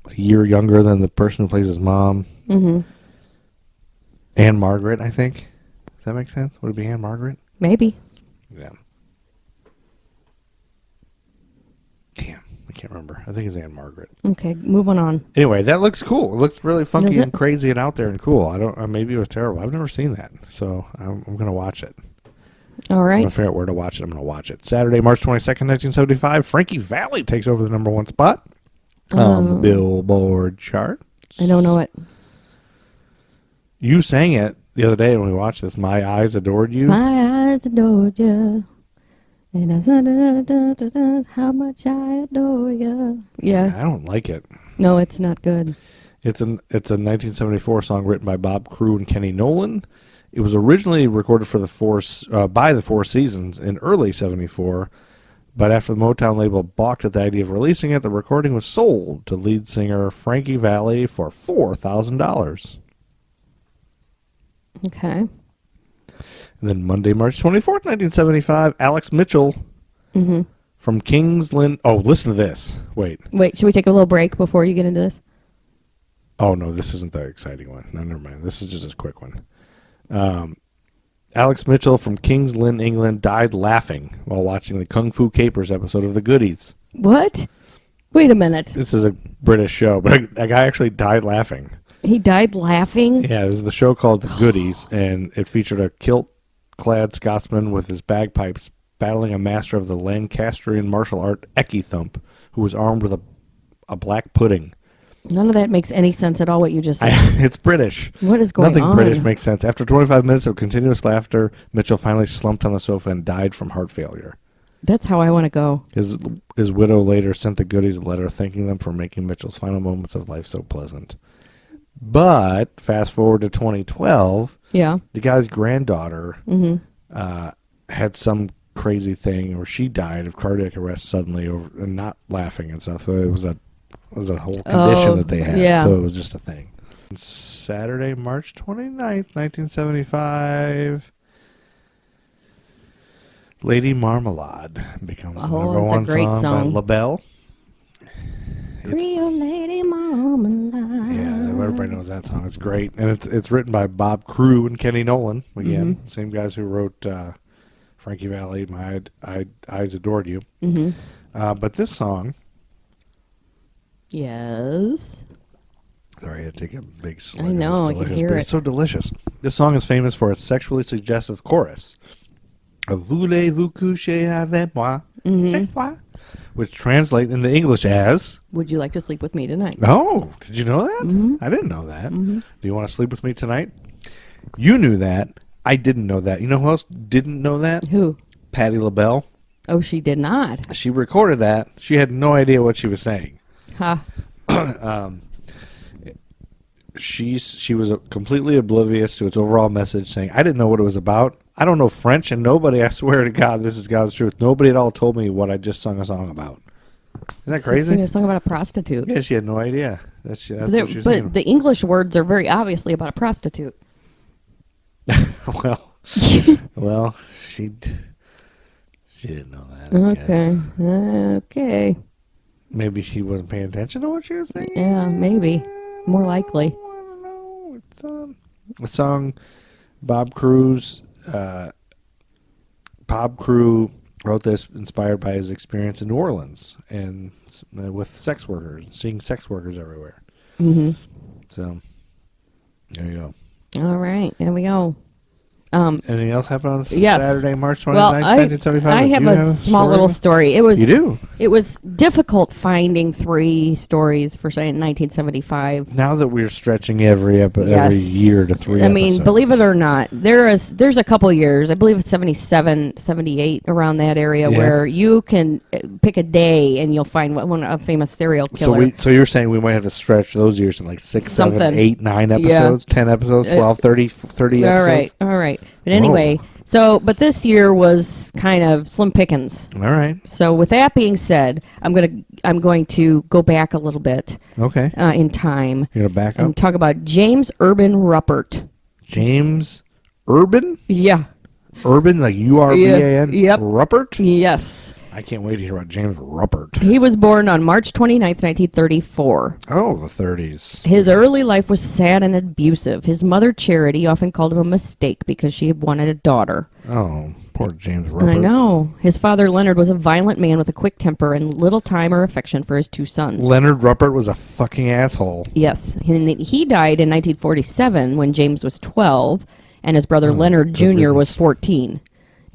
Speaker 3: a year younger than the person who plays his mom.
Speaker 4: Mm-hmm.
Speaker 3: Anne Margaret, I think. Does that make sense? Would it be Anne Margaret?
Speaker 4: Maybe.
Speaker 3: Yeah. Damn, I can't remember. I think it's Anne Margaret.
Speaker 4: Okay, moving on.
Speaker 3: Anyway, that looks cool. It looks really
Speaker 4: Does
Speaker 3: funky
Speaker 4: it?
Speaker 3: and crazy and out there and cool. I don't. Maybe it was terrible. I've never seen that, so I'm gonna watch it.
Speaker 4: All
Speaker 3: I'm
Speaker 4: right.
Speaker 3: gonna figure out where to watch it. I'm gonna watch it. Saturday, March 22nd, 1975. Frankie Valli takes over the number one spot on the Billboard chart.
Speaker 4: I don't know it.
Speaker 3: You sang it the other day when we watched this. My Eyes Adored You.
Speaker 4: My eyes adored you. And I how much I adore you. Yeah.
Speaker 3: I don't like it.
Speaker 4: No, it's not good.
Speaker 3: It's a 1974 song written by Bob Crewe and Kenny Nolan. It was originally recorded for by the Four Seasons in early '74, but after the Motown label balked at the idea of releasing it, the recording was sold to lead singer Frankie Valli for $4,000.
Speaker 4: Okay.
Speaker 3: And then Monday, March 24th, 1975, Alex Mitchell from Kingsland. Oh, listen to this. Wait,
Speaker 4: should we take a little break before you get into this?
Speaker 3: Oh, no, this isn't the exciting one. No, never mind. This is just a quick one. Alex Mitchell from King's Lynn, England, died laughing while watching the Kung Fu Capers episode of The Goodies.
Speaker 4: What? Wait a minute.
Speaker 3: This is a British show, but a guy actually died laughing.
Speaker 4: He died laughing?
Speaker 3: Yeah, this is the show called The Goodies, and it featured a kilt-clad Scotsman with his bagpipes battling a master of the Lancastrian martial art, Eki Thump, who was armed with a black pudding.
Speaker 4: None of that makes any sense at all, what you just said.
Speaker 3: It's British.
Speaker 4: What is going on?
Speaker 3: Nothing British makes sense. After 25 minutes of continuous laughter, Mitchell finally slumped on the sofa and died from heart failure.
Speaker 4: That's how I want to go.
Speaker 3: His widow later sent the Goodies a letter thanking them for making Mitchell's final moments of life so pleasant. But fast forward to 2012,
Speaker 4: Yeah.
Speaker 3: the guy's granddaughter had some crazy thing, or she died of cardiac arrest suddenly over and not laughing and stuff. So it was a whole condition that they had.
Speaker 4: yeah.
Speaker 3: So it was just a thing. Saturday, March 29th, 1975. Lady Marmalade becomes the number
Speaker 4: it's a
Speaker 3: one
Speaker 4: great song.
Speaker 3: by Labelle.
Speaker 4: Creole Lady Marmalade.
Speaker 3: Yeah, everybody knows that song. It's great. And it's written by Bob Crewe and Kenny Nolan. Again, same guys who wrote Frankie Valli, My Eyes Adored You. But this song,
Speaker 4: Yes.
Speaker 3: sorry, I had to take a big slug.
Speaker 4: I know,
Speaker 3: It's
Speaker 4: I can
Speaker 3: delicious,
Speaker 4: hear
Speaker 3: but
Speaker 4: it.
Speaker 3: It's so delicious. This song is famous for its sexually suggestive chorus. Voulez-vous coucher avec moi? Ce soir? Which translate into English as,
Speaker 4: Would you like to sleep with me tonight?
Speaker 3: oh, did you know that? I didn't know that. Do you want to sleep with me tonight? You knew that. I didn't know that. You know who else didn't know that?
Speaker 4: Who?
Speaker 3: Patti LaBelle.
Speaker 4: Oh, she did not.
Speaker 3: She recorded that. She had no idea what she was saying.
Speaker 4: Ha.
Speaker 3: She was completely oblivious to its overall message, saying, I didn't know what it was about. I don't know French, and nobody, I swear to God, this is God's truth, nobody at all told me what I just sung a song about. Isn't that
Speaker 4: She's
Speaker 3: crazy?
Speaker 4: singing a song about a prostitute.
Speaker 3: Yeah, she had no idea. That's what she was
Speaker 4: But
Speaker 3: saying.
Speaker 4: the English words are very obviously about a prostitute.
Speaker 3: well, she didn't know that. I guess.
Speaker 4: Okay.
Speaker 3: Maybe she wasn't paying attention to what she was saying.
Speaker 4: Yeah, maybe. More likely.
Speaker 3: I don't know. It's a song Bob Cruz wrote this inspired by his experience in New Orleans and with sex workers, seeing sex workers everywhere.
Speaker 4: Mm-hmm.
Speaker 3: So there you go.
Speaker 4: All right. There we go.
Speaker 3: Anything else happened on
Speaker 4: Yes.
Speaker 3: Saturday, March 29th,
Speaker 4: Well,
Speaker 3: 1975?
Speaker 4: I
Speaker 3: Do
Speaker 4: have
Speaker 3: you
Speaker 4: a small
Speaker 3: story?
Speaker 4: little story. It was
Speaker 3: You do?
Speaker 4: It was difficult finding 3 stories for say 1975.
Speaker 3: Now that we're stretching every
Speaker 4: Yes.
Speaker 3: year to 3
Speaker 4: I mean,
Speaker 3: episodes.
Speaker 4: believe it or not, there's a couple years, I believe it's 77, 78, around that area,
Speaker 3: Yeah.
Speaker 4: where you can pick a day and you'll find a famous serial killer.
Speaker 3: So you're saying we might have to stretch those years to like 6, 7,
Speaker 4: Something.
Speaker 3: 8, 9 episodes, 10 episodes, 12, 30 episodes?
Speaker 4: All right. But anyway, but this year was kind of slim pickings.
Speaker 3: All right.
Speaker 4: So with that being said, I'm going to go back a little bit
Speaker 3: Okay.
Speaker 4: in time
Speaker 3: You're going to back
Speaker 4: and
Speaker 3: up?
Speaker 4: talk about James Urban Ruppert.
Speaker 3: James Urban?
Speaker 4: Yeah.
Speaker 3: Urban, like U-R-B-A-N?
Speaker 4: Yep.
Speaker 3: Ruppert?
Speaker 4: Yes.
Speaker 3: I can't wait to hear about James Ruppert.
Speaker 4: He was born on March 29th, 1934.
Speaker 3: Oh, the 30s.
Speaker 4: His early life was sad and abusive. His mother, Charity, often called him a mistake because she had wanted a daughter.
Speaker 3: Oh, poor James Ruppert.
Speaker 4: I know. His father, Leonard, was a violent man with a quick temper and little time or affection for his 2 sons.
Speaker 3: Leonard Ruppert was a fucking asshole.
Speaker 4: Yes. He died in 1947 when James was 12, and his brother Leonard Jr.
Speaker 3: goodness.
Speaker 4: was 14.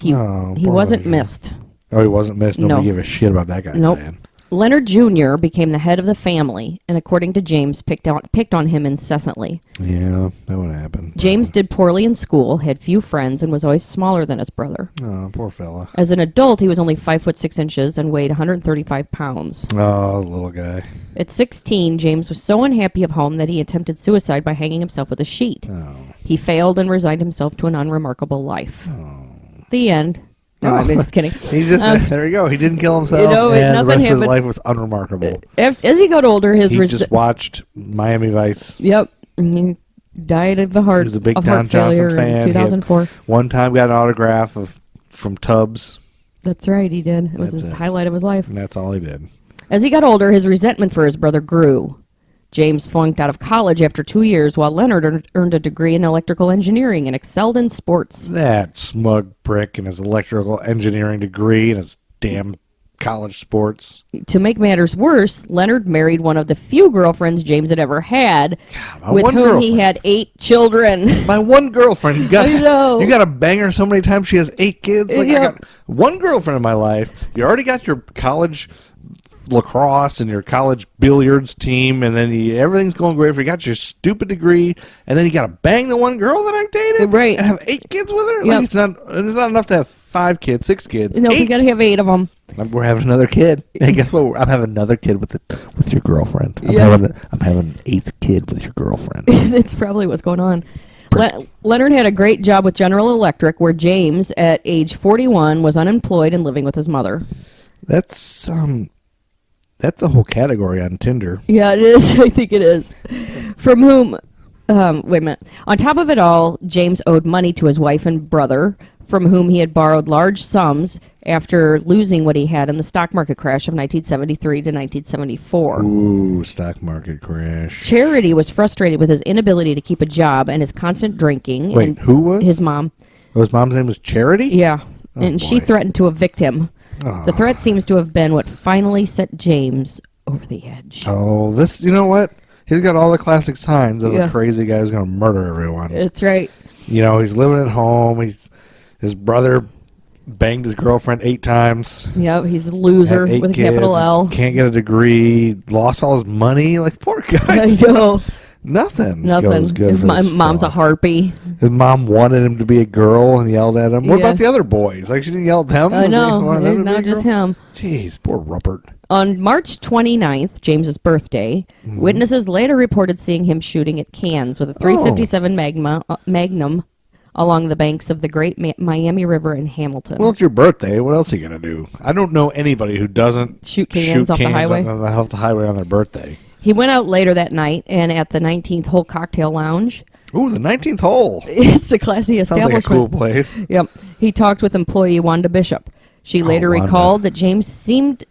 Speaker 4: He
Speaker 3: Oh,
Speaker 4: wasn't
Speaker 3: poor
Speaker 4: missed.
Speaker 3: Oh, he wasn't missed? Nobody
Speaker 4: No.
Speaker 3: gave a shit about that guy,
Speaker 4: Nope.
Speaker 3: man.
Speaker 4: Leonard Jr. became the head of the family, and according to James, picked on him incessantly.
Speaker 3: Yeah, that would happen.
Speaker 4: James did poorly in school, had few friends, and was always smaller than his brother.
Speaker 3: Oh, poor fella.
Speaker 4: As an adult, he was only 5 foot 6 inches and weighed 135 pounds.
Speaker 3: Oh, little guy.
Speaker 4: At 16, James was so unhappy of home that he attempted suicide by hanging himself with a sheet.
Speaker 3: Oh.
Speaker 4: He failed and resigned himself to an unremarkable life. The end. No, I'm just kidding.
Speaker 3: He just, there you go. He didn't kill himself,
Speaker 4: You know,
Speaker 3: and the
Speaker 4: nothing
Speaker 3: rest of his
Speaker 4: happened.
Speaker 3: life was unremarkable.
Speaker 4: As he got older, his
Speaker 3: He just watched Miami Vice.
Speaker 4: Yep. He died of a
Speaker 3: He
Speaker 4: heart,
Speaker 3: was a big
Speaker 4: of
Speaker 3: Don
Speaker 4: heart failure
Speaker 3: Johnson fan.
Speaker 4: in
Speaker 3: He had
Speaker 4: 2004.
Speaker 3: one time got an autograph from Tubbs,
Speaker 4: That's right, he did. It was
Speaker 3: That's
Speaker 4: his
Speaker 3: it.
Speaker 4: highlight of his life.
Speaker 3: and that's all he did.
Speaker 4: As he got older, his resentment for his brother grew. James flunked out of college after 2 years, while Leonard earned a degree in electrical engineering and excelled in sports.
Speaker 3: That smug prick and his electrical engineering degree and his damn college sports.
Speaker 4: To make matters worse, Leonard married one of the few girlfriends James had ever had,
Speaker 3: my
Speaker 4: with
Speaker 3: one
Speaker 4: whom he
Speaker 3: girlfriend.
Speaker 4: had 8 children.
Speaker 3: My one girlfriend. You got,
Speaker 4: I know.
Speaker 3: You got to bang her so many times she has 8 kids. Like, I
Speaker 4: Yep.
Speaker 3: got one girlfriend in my life. You already got your college lacrosse and your college billiards team, and then everything's going great. You got your stupid degree, and then you got to bang the one girl that I dated,
Speaker 4: Right.
Speaker 3: and have 8 kids with her.
Speaker 4: Yep.
Speaker 3: Like, it's not enough to have 5 kids, 6 kids.
Speaker 4: No,
Speaker 3: 8.
Speaker 4: you got to have 8 of them.
Speaker 3: We're having another kid. Hey, guess what? I'm having another kid with your girlfriend. I'm having an 8th kid with your girlfriend.
Speaker 4: That's probably what's going on. Leonard had a great job with General Electric, where James, at age 41, was unemployed and living with his mother.
Speaker 3: That's a whole category on Tinder.
Speaker 4: Yeah, it is. I think it is. From whom, wait a minute. On top of it all, James owed money to his wife and brother, from whom he had borrowed large sums after losing what he had in the stock market crash of 1973 to 1974.
Speaker 3: Ooh, stock market crash.
Speaker 4: Charity was frustrated with his inability to keep a job and his constant drinking.
Speaker 3: Wait,
Speaker 4: and
Speaker 3: who was?
Speaker 4: his mom.
Speaker 3: Oh, his mom's name was Charity?
Speaker 4: Yeah.
Speaker 3: Oh,
Speaker 4: And she
Speaker 3: boy.
Speaker 4: threatened to evict him. The threat seems to have been what finally set James over the edge.
Speaker 3: Oh, this, you know what? He's got all the classic signs of a crazy guy who's going to murder everyone.
Speaker 4: That's right.
Speaker 3: You know, he's living at home. His brother banged his girlfriend 8 times.
Speaker 4: Yep, he's a loser
Speaker 3: Had 8
Speaker 4: with a
Speaker 3: kids,
Speaker 4: capital L.
Speaker 3: Can't get a degree. Lost all his money. Like, poor guy.
Speaker 4: I know.
Speaker 3: Nothing.
Speaker 4: Nothing.
Speaker 3: Goes good
Speaker 4: His
Speaker 3: for this
Speaker 4: mom's a
Speaker 3: fella.
Speaker 4: harpy.
Speaker 3: His mom wanted him to be a girl and yelled at him. What
Speaker 4: Yeah.
Speaker 3: about the other boys? Like, she didn't yell at them.
Speaker 4: I know.
Speaker 3: Wanted them to
Speaker 4: Not
Speaker 3: be a
Speaker 4: just
Speaker 3: girl?
Speaker 4: him.
Speaker 3: Jeez, poor Rupert.
Speaker 4: On March 29th, James's birthday, witnesses later reported seeing him shooting at cans with a .357 Magnum along the banks of the Great Miami River in Hamilton.
Speaker 3: Well, it's your birthday. What else are you going to do? I don't know anybody who doesn't
Speaker 4: Shoot cans off the highway?
Speaker 3: off the highway on their birthday.
Speaker 4: He went out later that night and at the 19th Hole Cocktail Lounge.
Speaker 3: Ooh, the 19th hole.
Speaker 4: It's a classy
Speaker 3: Sounds like a
Speaker 4: establishment.
Speaker 3: cool place.
Speaker 4: Yep. He talked with employee Wanda Bishop. She later
Speaker 3: Wanda.
Speaker 4: recalled that James seemed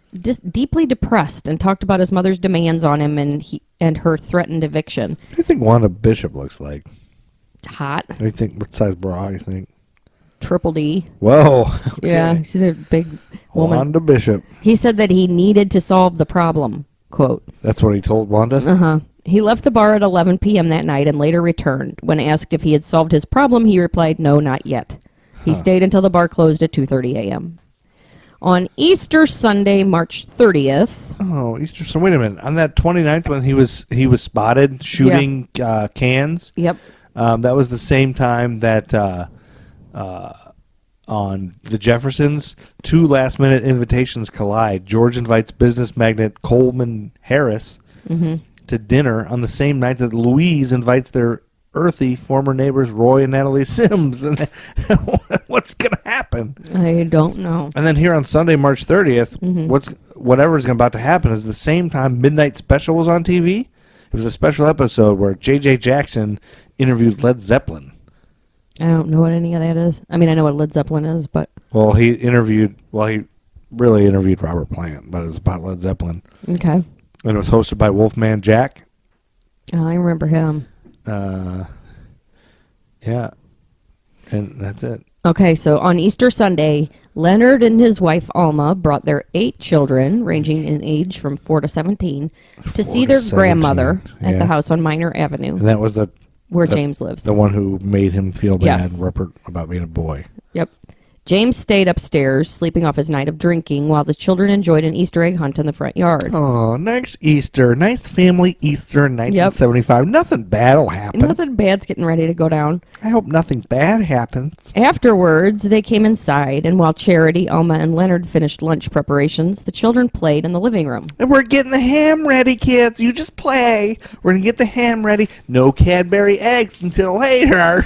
Speaker 4: deeply depressed and talked about his mother's demands on him and her threatened eviction.
Speaker 3: What do you think Wanda Bishop looks like?
Speaker 4: Hot.
Speaker 3: What do you think? What size bra you think?
Speaker 4: Triple D.
Speaker 3: Whoa. Okay.
Speaker 4: Yeah, she's a big woman.
Speaker 3: Wanda Bishop.
Speaker 4: He said that he needed to solve the problem. Quote.
Speaker 3: That's what he told Wanda?
Speaker 4: Uh-huh. He left the bar at 11 p.m. that night and later returned. When asked if he had solved his problem, he replied, no, not yet. He stayed until the bar closed at 2:30 a.m. On Easter Sunday, March 30th.
Speaker 3: Oh, Easter. So wait a minute. On that 29th when he was spotted shooting cans.
Speaker 4: Yep.
Speaker 3: That was the same time that on the Jeffersons, 2 last-minute invitations collide. George invites business magnate Coleman Harris to dinner on the same night that Louise invites their earthy former neighbors Roy and Natalie Sims. And what's going to happen?
Speaker 4: I don't know.
Speaker 3: And then here on Sunday, March 30th, whatever's about to happen is the same time Midnight Special was on TV. It was a special episode where J.J. Jackson interviewed Led Zeppelin.
Speaker 4: I don't know what any of that is. I mean, I know what Led Zeppelin is, but...
Speaker 3: Well, he really interviewed Robert Plant, but it was about Led Zeppelin.
Speaker 4: Okay.
Speaker 3: And it was hosted by Wolfman Jack.
Speaker 4: Oh, I remember him.
Speaker 3: Yeah. And that's it.
Speaker 4: Okay, so on Easter Sunday, Leonard and his wife Alma brought their 8 children, ranging in age from 4 to 17, to see their
Speaker 3: 17,
Speaker 4: grandmother at
Speaker 3: yeah.
Speaker 4: the house on Minor Avenue,
Speaker 3: And that was
Speaker 4: where James lives.
Speaker 3: the one who made him feel bad,
Speaker 4: Yes.
Speaker 3: Rupert, about being a boy.
Speaker 4: Yep. James stayed upstairs, sleeping off his night of drinking, while the children enjoyed an Easter egg hunt in the front yard.
Speaker 3: Oh, nice Easter. Nice family Easter in 1975. Nothing bad will happen.
Speaker 4: Nothing bad's getting ready to go down.
Speaker 3: I hope nothing bad happens.
Speaker 4: Afterwards, they came inside, and while Charity, Alma, and Leonard finished lunch preparations, the children played in the living room.
Speaker 3: And we're getting the ham ready, kids. You just play. We're going to get the ham ready. No Cadbury eggs until later.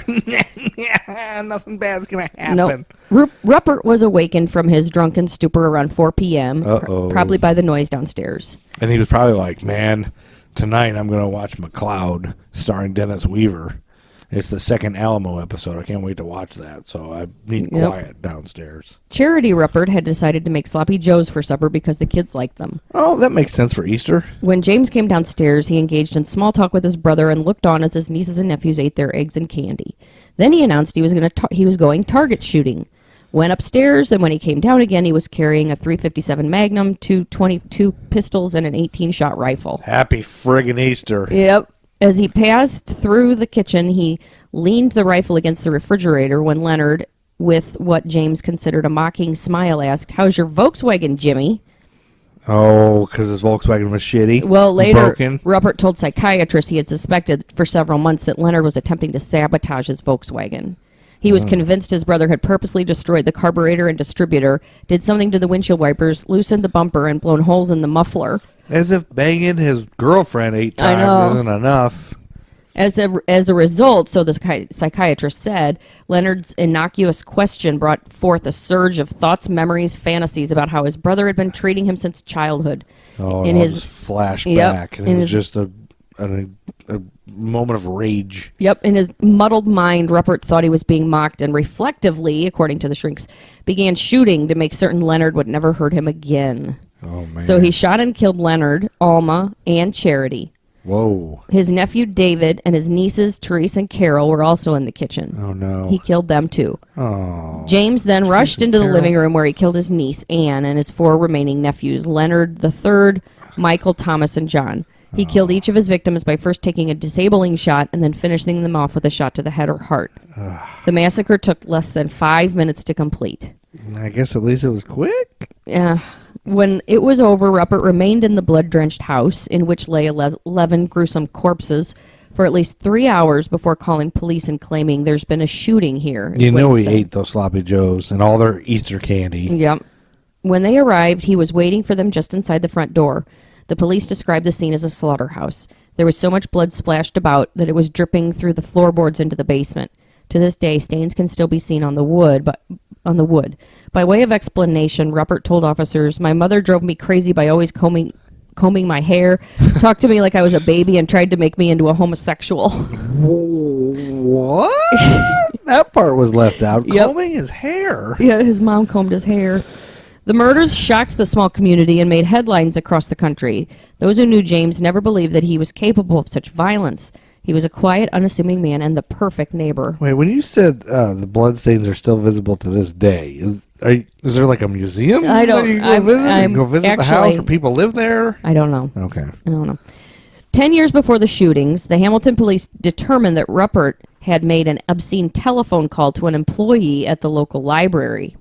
Speaker 3: Nothing bad's going to happen.
Speaker 4: Nope. Rupert was awakened from his drunken stupor around 4 p.m., probably by the noise downstairs.
Speaker 3: And he was probably like, man, tonight I'm going to watch McCloud starring Dennis Weaver. It's the second Alamo episode. I can't wait to watch that. So I need quiet downstairs.
Speaker 4: Charity Rupert had decided to make sloppy joes for supper because the kids liked them.
Speaker 3: Oh, that makes sense for Easter.
Speaker 4: When James came downstairs, he engaged in small talk with his brother and looked on as his nieces and nephews ate their eggs and candy. Then he announced he was going target shooting. Went upstairs, and when he came down again, he was carrying a .357 Magnum, 222 pistols, and an 18-shot rifle.
Speaker 3: Happy friggin' Easter.
Speaker 4: Yep. As he passed through the kitchen, he leaned the rifle against the refrigerator when Leonard, with what James considered a mocking smile, asked, "How's your Volkswagen, Jimmy?"
Speaker 3: Oh, because his Volkswagen was shitty?
Speaker 4: Well, later,
Speaker 3: Broken?
Speaker 4: Rupert told psychiatrists he had suspected for several months that Leonard was attempting to sabotage his Volkswagen. He was convinced his brother had purposely destroyed the carburetor and distributor, did something to the windshield wipers, loosened the bumper, and blown holes in the muffler.
Speaker 3: As if banging his girlfriend 8 times isn't enough.
Speaker 4: As a result, so the psychiatrist said, Leonard's innocuous question brought forth a surge of thoughts, memories, fantasies about how his brother had been treating him since childhood.
Speaker 3: Oh,
Speaker 4: in
Speaker 3: his
Speaker 4: his
Speaker 3: flashback.
Speaker 4: Yep,
Speaker 3: and it was just a moment of rage.
Speaker 4: Yep, in his muddled mind, Rupert thought he was being mocked and reflectively, according to the shrinks, began shooting to make certain Leonard would never hurt him again.
Speaker 3: Oh, man.
Speaker 4: So he shot and killed Leonard, Alma, and Charity.
Speaker 3: Whoa.
Speaker 4: His nephew David and his nieces Therese and Carol were also in the kitchen.
Speaker 3: Oh, no.
Speaker 4: He killed them too.
Speaker 3: Oh.
Speaker 4: James then rushed
Speaker 3: and
Speaker 4: into the
Speaker 3: Carol.
Speaker 4: living room where he killed his niece Anne and his 4 remaining nephews, Leonard III, Michael, Thomas, and John. He killed each of his victims by first taking a disabling shot and then finishing them off with a shot to the head or heart. The massacre took less than 5 minutes to complete.
Speaker 3: I guess at least it was quick.
Speaker 4: When it was over, Ruppert remained in the blood-drenched house, in which lay 11 gruesome corpses, for at least 3 hours before calling police and claiming there's been a shooting here.
Speaker 3: You know he ate those sloppy joes and all their Easter candy.
Speaker 4: Yep. When they arrived, he was waiting for them just inside the front door. The police described the scene as a slaughterhouse. There was so much blood splashed about that it was dripping through the floorboards into the basement. To this day, stains can still be seen on the wood, By way of explanation, Ruppert told officers, "My mother drove me crazy by always combing my hair, talked to me like I was a baby, and tried to make me into a homosexual."
Speaker 3: What? That part was left out.
Speaker 4: Yep.
Speaker 3: Combing his hair.
Speaker 4: Yeah, his mom combed his hair. The murders shocked the small community and made headlines across the country. Those who knew James never believed that he was capable of such violence. He was a quiet, unassuming man and the perfect neighbor.
Speaker 3: Wait, when you said the bloodstains are still visible to this day, is there like a museum?
Speaker 4: I don't-
Speaker 3: that you go
Speaker 4: I'm-
Speaker 3: visit? You
Speaker 4: I'm
Speaker 3: go visit the house
Speaker 4: actually-
Speaker 3: where people live there?
Speaker 4: I don't know.
Speaker 3: Okay.
Speaker 4: I don't know. 10 years before the shootings, the Hamilton police determined that Ruppert had made an obscene telephone call to an employee at the local library,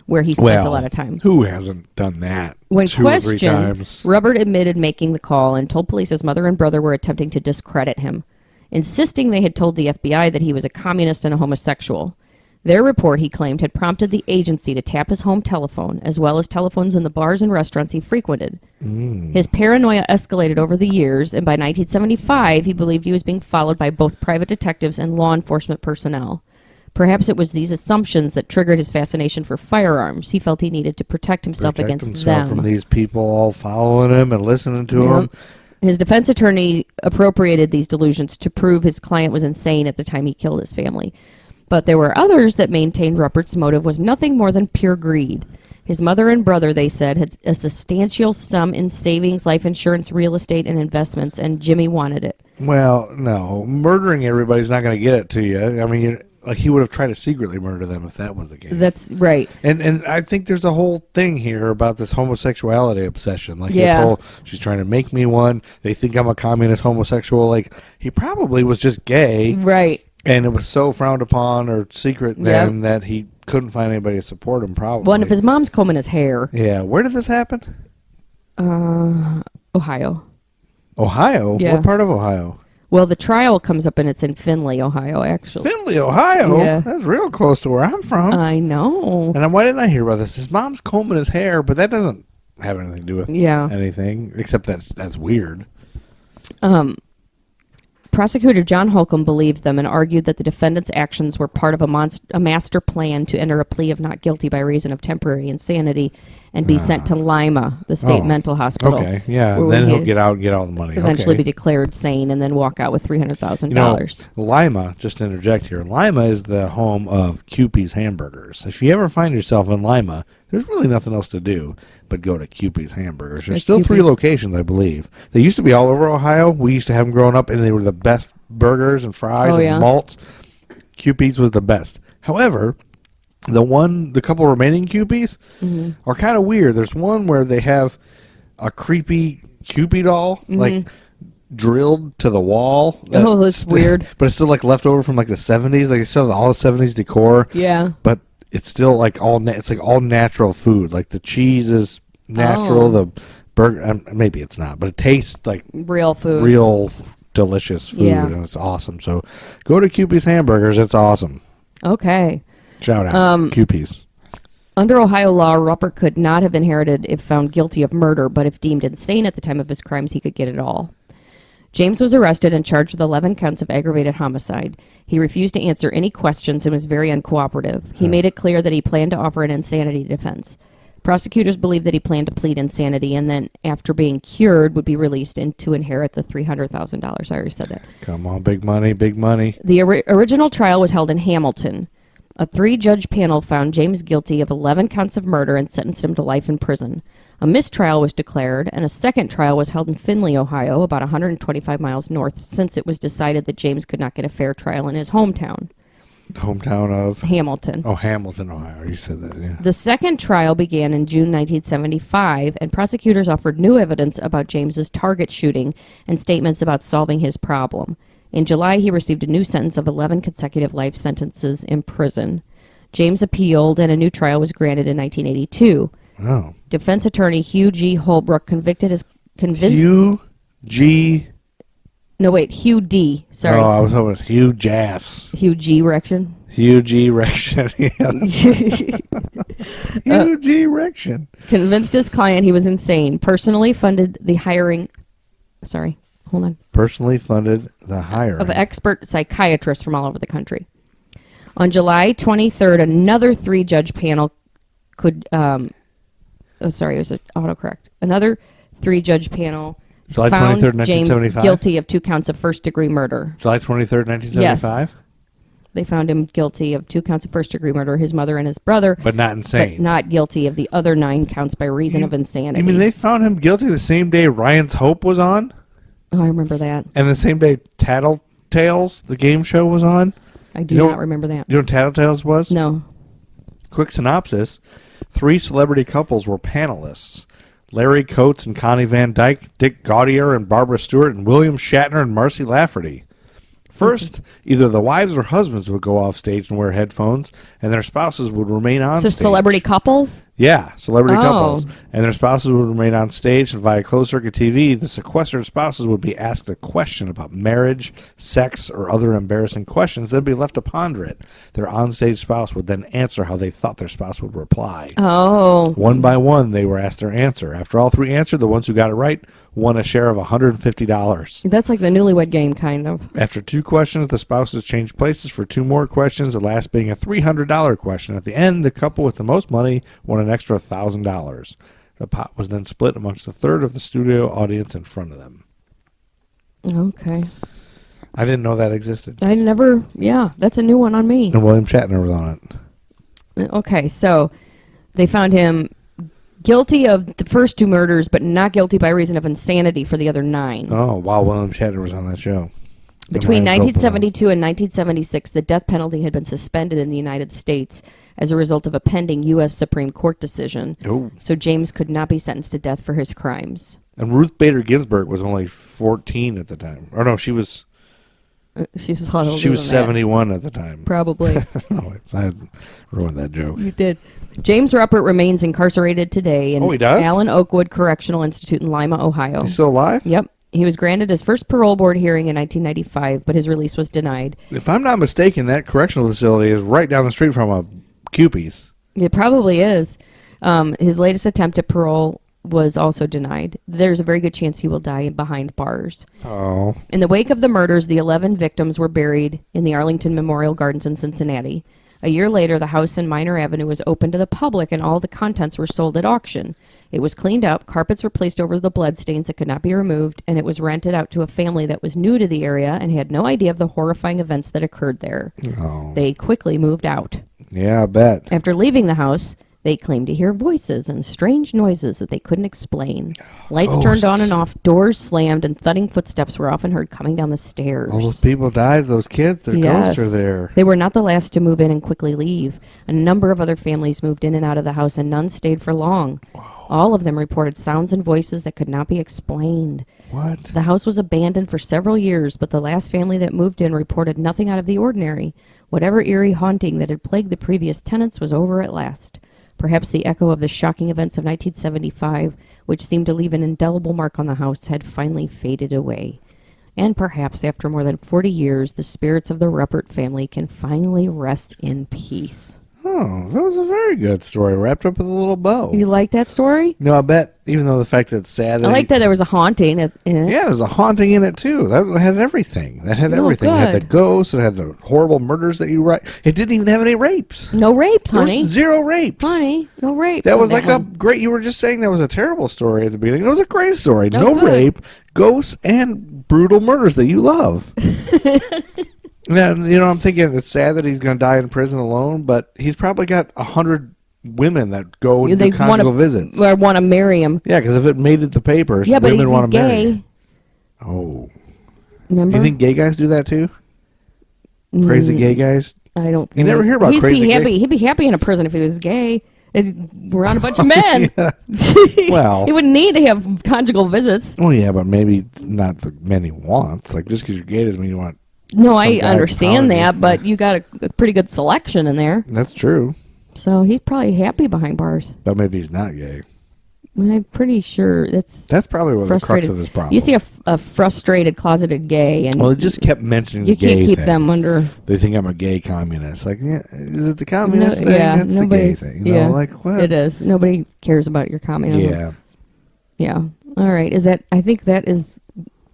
Speaker 4: where he spent a lot of time.
Speaker 3: Who hasn't done that
Speaker 4: When
Speaker 3: 2 or 3
Speaker 4: questioned,
Speaker 3: times?
Speaker 4: Ruppert admitted making the call and told police his mother and brother were attempting to discredit him, insisting they had told the FBI that he was a communist and a homosexual. Their report, he claimed, had prompted the agency to tap his home telephone, as well as telephones in the bars and restaurants he frequented. His paranoia escalated over the years, and by 1975, he believed he was being followed by both private detectives and law enforcement personnel. Perhaps it was these assumptions that triggered his fascination for firearms. He felt he needed to protect himself against them.
Speaker 3: from these people all following him and listening to him.
Speaker 4: His defense attorney appropriated these delusions to prove his client was insane at the time he killed his family. But there were others that maintained Ruppert's motive was nothing more than pure greed. His mother and brother, they said, had a substantial sum in savings, life insurance, real estate, and investments, and Jimmy wanted it.
Speaker 3: Well, no. Murdering everybody's not going to get it to you. I mean, like he would have tried to secretly murder them if that was the case.
Speaker 4: That's right.
Speaker 3: And I think there's a whole thing here about this homosexuality obsession. Like this
Speaker 4: Yeah.
Speaker 3: whole, she's trying to make me one. They think I'm a communist homosexual. Like he probably was just gay.
Speaker 4: Right.
Speaker 3: And it was so frowned upon or secret then that he couldn't find anybody to support him probably.
Speaker 4: Well, and if his mom's combing his hair.
Speaker 3: Yeah. Where did this happen?
Speaker 4: Ohio.
Speaker 3: Ohio?
Speaker 4: Yeah.
Speaker 3: What part of Ohio?
Speaker 4: Well, the trial comes up and it's in Findlay, Ohio, actually.
Speaker 3: Findlay, Ohio?
Speaker 4: Yeah.
Speaker 3: That's real close to where I'm from.
Speaker 4: I know.
Speaker 3: And why didn't I hear about this? His mom's combing his hair, but that doesn't have anything to do with anything, except that's weird.
Speaker 4: Prosecutor John Holcomb believed them and argued that the defendant's actions were part of a master plan to enter a plea of not guilty by reason of temporary insanity and be sent to Lima, the state mental hospital.
Speaker 3: Okay, yeah.
Speaker 4: where
Speaker 3: Then
Speaker 4: he
Speaker 3: he'll get out and get all the money.
Speaker 4: eventually
Speaker 3: Okay.
Speaker 4: be declared sane and then walk out with $300,000.
Speaker 3: You know, Lima, just to interject here, Lima is the home of Kewpie's Hamburgers. If you ever find yourself in Lima, there's really nothing else to do but go to Kewpie's Hamburgers. There's still 3 locations, I believe. They used to be all over Ohio. We used to have them growing up, and they were the best burgers and fries and malts. Kewpie's was the best. However, the couple remaining Kewpies are kind of weird. There's one where they have a creepy Kewpie doll, like drilled to the wall.
Speaker 4: Oh, that's weird.
Speaker 3: But it's still like left over from like the 70s. Like they still have all the 70s decor.
Speaker 4: Yeah.
Speaker 3: But it's still like it's like all natural food. Like the cheese is natural. The burger, maybe it's not, but it tastes like
Speaker 4: real food.
Speaker 3: Real delicious food, and it's awesome. So go to Kewpie's Hamburgers. It's awesome.
Speaker 4: Okay.
Speaker 3: Shout out, Kewpie's.
Speaker 4: Under Ohio law, Ruppert could not have inherited if found guilty of murder, but if deemed insane at the time of his crimes, he could get it all. James was arrested and charged with 11 counts of aggravated homicide. He refused to answer any questions and was very uncooperative. He made it clear that he planned to offer an insanity defense. Prosecutors believed that he planned to plead insanity and then, after being cured, would be released and to inherit the $300,000. I already said that.
Speaker 3: Come on, big money, big money.
Speaker 4: The original trial was held in Hamilton. A 3-judge panel found James guilty of 11 counts of murder and sentenced him to life in prison. A mistrial was declared, and a second trial was held in Findlay, Ohio, about 125 miles north, since it was decided that James could not get a fair trial in his hometown.
Speaker 3: Hometown of?
Speaker 4: Hamilton.
Speaker 3: Oh, Hamilton, Ohio. You said that, yeah.
Speaker 4: The second trial began in June 1975, and prosecutors offered new evidence about James's target shooting and statements about solving his problem. In July, he received a new sentence of 11 consecutive life sentences in prison. James appealed, and a new trial was granted in 1982.
Speaker 3: Oh.
Speaker 4: Defense attorney Hugh G. Holbrook convinced...
Speaker 3: Hugh G.
Speaker 4: No, wait, Hugh D. Sorry.
Speaker 3: Oh, I was hoping it was Hugh Jass.
Speaker 4: Hugh G. Rection.
Speaker 3: Hugh G. Rection. Hugh G. Rection.
Speaker 4: Convinced his client he was insane. Personally funded the hiring... Sorry, hold on.
Speaker 3: Personally funded the hiring
Speaker 4: of expert psychiatrists from all over the country. On July 23rd, another three-judge panel could... it was an autocorrect. Another three-judge panel
Speaker 3: July
Speaker 4: found
Speaker 3: 23rd,
Speaker 4: James
Speaker 3: 1975?
Speaker 4: guilty of 2 counts of first-degree murder.
Speaker 3: July 23rd, 1975?
Speaker 4: Yes. They found him guilty of 2 counts of first-degree murder, his mother and his brother.
Speaker 3: But not insane.
Speaker 4: But not guilty of the other 9 counts by reason of insanity.
Speaker 3: You mean they found him guilty the same day Ryan's Hope was on?
Speaker 4: Oh, I remember that.
Speaker 3: And the same day Tattletales, the game show, was on?
Speaker 4: I do not remember that.
Speaker 3: You know what Tattletales was?
Speaker 4: No.
Speaker 3: Quick synopsis. 3 celebrity couples were panelists. Larry Coates and Connie Van Dyke, Dick Gaudier and Barbara Stewart, and William Shatner and Marcy Lafferty. First, either the wives or husbands would go off stage and wear headphones, and their spouses would remain on stage.
Speaker 4: So celebrity couples?
Speaker 3: Yeah, celebrity
Speaker 4: Oh.
Speaker 3: couples. And their spouses would remain on stage, and via closed-circuit TV, the sequestered spouses would be asked a question about marriage, sex, or other embarrassing questions. They'd be left to ponder it. Their on-stage spouse would then answer how they thought their spouse would reply.
Speaker 4: Oh.
Speaker 3: One by one, they were asked their answer. After all 3 answered, the ones who got it right won a share of $150.
Speaker 4: That's like the newlywed game, kind of.
Speaker 3: After 2 questions, the spouses changed places for 2 more questions, the last being a $300 question. At the end, the couple with the most money won an extra $1,000. The pot was then split amongst a third of the studio audience in front of them.
Speaker 4: Okay.
Speaker 3: I didn't know that existed.
Speaker 4: I never... Yeah, that's a new one on me.
Speaker 3: And William Shatner was on it.
Speaker 4: Okay, so they found him guilty of the first 2 murders, but not guilty by reason of insanity for the other 9.
Speaker 3: Oh, wow, William Shatner was on that show.
Speaker 4: Between 1972 and 1976, the death penalty had been suspended in the United States as a result of a pending U.S. Supreme Court decision.
Speaker 3: Oh.
Speaker 4: So James could not be sentenced to death for his crimes.
Speaker 3: And Ruth Bader Ginsburg was only 14 at the time. Or no, she was...
Speaker 4: She was a lot older
Speaker 3: She was
Speaker 4: than that.
Speaker 3: 71 at the time.
Speaker 4: Probably.
Speaker 3: No, I ruined that joke.
Speaker 4: You did. James Ruppert remains incarcerated today in
Speaker 3: Oh, he does?
Speaker 4: Allen Oakwood Correctional Institute in Lima, Ohio.
Speaker 3: He's still alive?
Speaker 4: Yep. He was granted his first parole board hearing in 1995, but his release was denied.
Speaker 3: If I'm not mistaken, that correctional facility is right down the street from a Cupie's.
Speaker 4: It probably is. His latest attempt at parole was also denied. There's a very good chance he will die behind bars.
Speaker 3: Oh.
Speaker 4: In the wake of the murders, the 11 victims were buried in the Arlington Memorial Gardens in Cincinnati. A year later, the house in Minor Avenue was opened to the public and all the contents were sold at auction. It was cleaned up, carpets were placed over the bloodstains that could not be removed, and it was rented out to a family that was new to the area and had no idea of the horrifying events that occurred there.
Speaker 3: Oh.
Speaker 4: They quickly moved out.
Speaker 3: Yeah, I bet.
Speaker 4: After leaving the house, they claimed to hear voices and strange noises that they couldn't explain. Lights turned on and off, doors slammed, and thudding footsteps were often heard coming down the stairs.
Speaker 3: All those people died, those kids, their ghosts are there.
Speaker 4: They were not the last to move in and quickly leave. A number of other families moved in and out of the house, and none stayed for long. Wow. All of them reported sounds and voices that could not be explained.
Speaker 3: What?
Speaker 4: The house was abandoned for several years, but the last family that moved in reported nothing out of the ordinary. Whatever eerie haunting that had plagued the previous tenants was over at last. Perhaps the echo of the shocking events of 1975, which seemed to leave an indelible mark on the house, had finally faded away. And perhaps after more than 40 years, the spirits of the Ruppert family can finally rest in peace.
Speaker 3: Oh, that was a very good story, wrapped up with a little bow.
Speaker 4: You like that story?
Speaker 3: No, I bet, even though the fact that it's sad. That
Speaker 4: I like that there was a haunting in it.
Speaker 3: Yeah, there's a haunting in it, too. That had everything. That had everything. It had the
Speaker 4: good.
Speaker 3: ghosts. It had the horrible murders that you write. It didn't even have any rapes.
Speaker 4: No rapes,
Speaker 3: There was
Speaker 4: honey.
Speaker 3: 0 rapes.
Speaker 4: Honey, no rapes.
Speaker 3: That was
Speaker 4: in
Speaker 3: like a
Speaker 4: one.
Speaker 3: great, you were just saying that was a terrible story at the beginning. It was a great story.
Speaker 4: Oh,
Speaker 3: No
Speaker 4: good.
Speaker 3: rape, ghosts, and brutal murders that you love. Now, I'm thinking it's sad that he's going to die in prison alone, but he's probably got 100 women that go and
Speaker 4: They
Speaker 3: do conjugal visits.
Speaker 4: Or want to marry him.
Speaker 3: Yeah, because if it made it the papers,
Speaker 4: Yeah, but
Speaker 3: women
Speaker 4: he's
Speaker 3: want to marry.
Speaker 4: gay.
Speaker 3: Oh,
Speaker 4: Remember?
Speaker 3: you think gay guys do that too? Crazy gay guys?
Speaker 4: I don't.
Speaker 3: You never hear about
Speaker 4: he'd
Speaker 3: crazy
Speaker 4: be happy.
Speaker 3: gay.
Speaker 4: He'd be happy in a prison if he was gay. We're on a bunch of men.
Speaker 3: Well,
Speaker 4: he wouldn't need to have conjugal visits.
Speaker 3: well, yeah, but maybe not the men he wants. Like just because you're gay doesn't mean you want.
Speaker 4: No,
Speaker 3: Some
Speaker 4: I
Speaker 3: guy
Speaker 4: understand
Speaker 3: power
Speaker 4: that,
Speaker 3: you.
Speaker 4: but you got a pretty good selection in there.
Speaker 3: That's true,
Speaker 4: So he's probably happy behind bars.
Speaker 3: but maybe he's not gay.
Speaker 4: I'm pretty sure that's
Speaker 3: That's probably what the crux
Speaker 4: frustrated.
Speaker 3: of his problem.
Speaker 4: You see a frustrated, closeted gay, and
Speaker 3: well, it just kept mentioning
Speaker 4: you
Speaker 3: the gay
Speaker 4: can't keep
Speaker 3: thing.
Speaker 4: them under.
Speaker 3: They think I'm a gay communist. Like, yeah, is it the communist thing?
Speaker 4: Yeah,
Speaker 3: That's the gay thing. You know, like what?
Speaker 4: It is. Nobody cares about your communism.
Speaker 3: Yeah.
Speaker 4: Yeah. All right. I think that is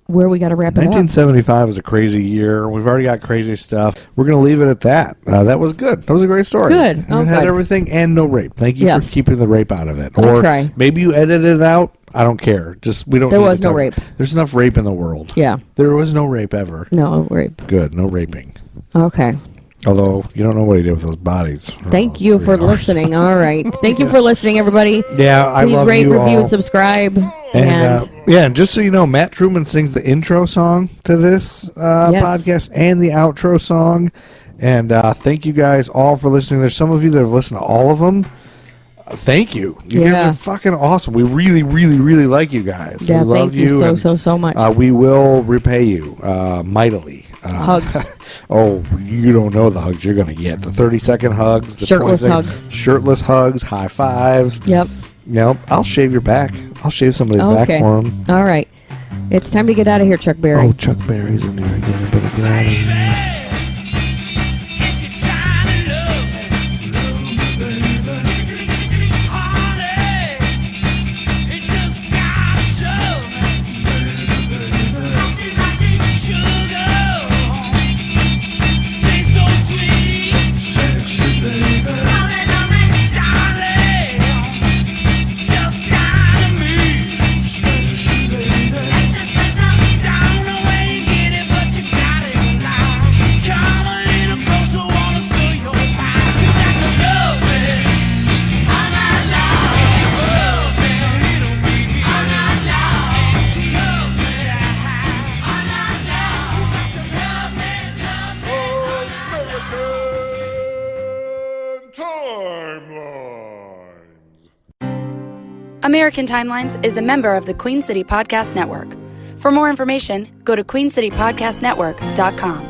Speaker 4: where we got to wrap it up.
Speaker 3: 1975 was a crazy year. We've already got crazy stuff. We're going to leave it at that. That was good. That was a great story.
Speaker 4: Good.
Speaker 3: And
Speaker 4: Oh,
Speaker 3: it had
Speaker 4: good.
Speaker 3: everything and no rape. Thank you
Speaker 4: Yes.
Speaker 3: for keeping the rape out of it.
Speaker 4: I'll
Speaker 3: Or
Speaker 4: try.
Speaker 3: maybe you edited it out. I don't care. Just we don't.
Speaker 4: There
Speaker 3: need
Speaker 4: was
Speaker 3: to
Speaker 4: no
Speaker 3: talk-
Speaker 4: rape.
Speaker 3: There's enough rape in the world.
Speaker 4: Yeah.
Speaker 3: There was no rape ever.
Speaker 4: No rape.
Speaker 3: Good. No raping.
Speaker 4: Okay.
Speaker 3: Although you don't know what he did with those bodies.
Speaker 4: Thank you for listening. All right. Thank you for listening, everybody.
Speaker 3: Yeah, I
Speaker 4: Please
Speaker 3: love
Speaker 4: rate,
Speaker 3: you
Speaker 4: review,
Speaker 3: all.
Speaker 4: subscribe,
Speaker 3: And yeah, and just so you know, Matt Truman sings the intro song to this podcast and the outro song. And thank you guys all for listening. There's some of you that have listened to all of them. Thank you. You guys are fucking awesome. We really, really, really like you guys.
Speaker 4: Yeah,
Speaker 3: we love
Speaker 4: thank you
Speaker 3: and,
Speaker 4: so much.
Speaker 3: we will repay you mightily.
Speaker 4: Hugs.
Speaker 3: Oh, you don't know the hugs you're going to get. The 30-second hugs. The
Speaker 4: Shirtless
Speaker 3: 20-second
Speaker 4: hugs.
Speaker 3: Shirtless hugs. High fives.
Speaker 4: Yep.
Speaker 3: You know, I'll shave your back. I'll shave somebody's
Speaker 4: Okay.
Speaker 3: back for them.
Speaker 4: All right. It's time to get out of here, Chuck Berry.
Speaker 3: Oh, Chuck Berry's in there again. I better get out of here.
Speaker 1: American Timelines is a member of the Queen City Podcast Network. For more information, go to queencitypodcastnetwork.com.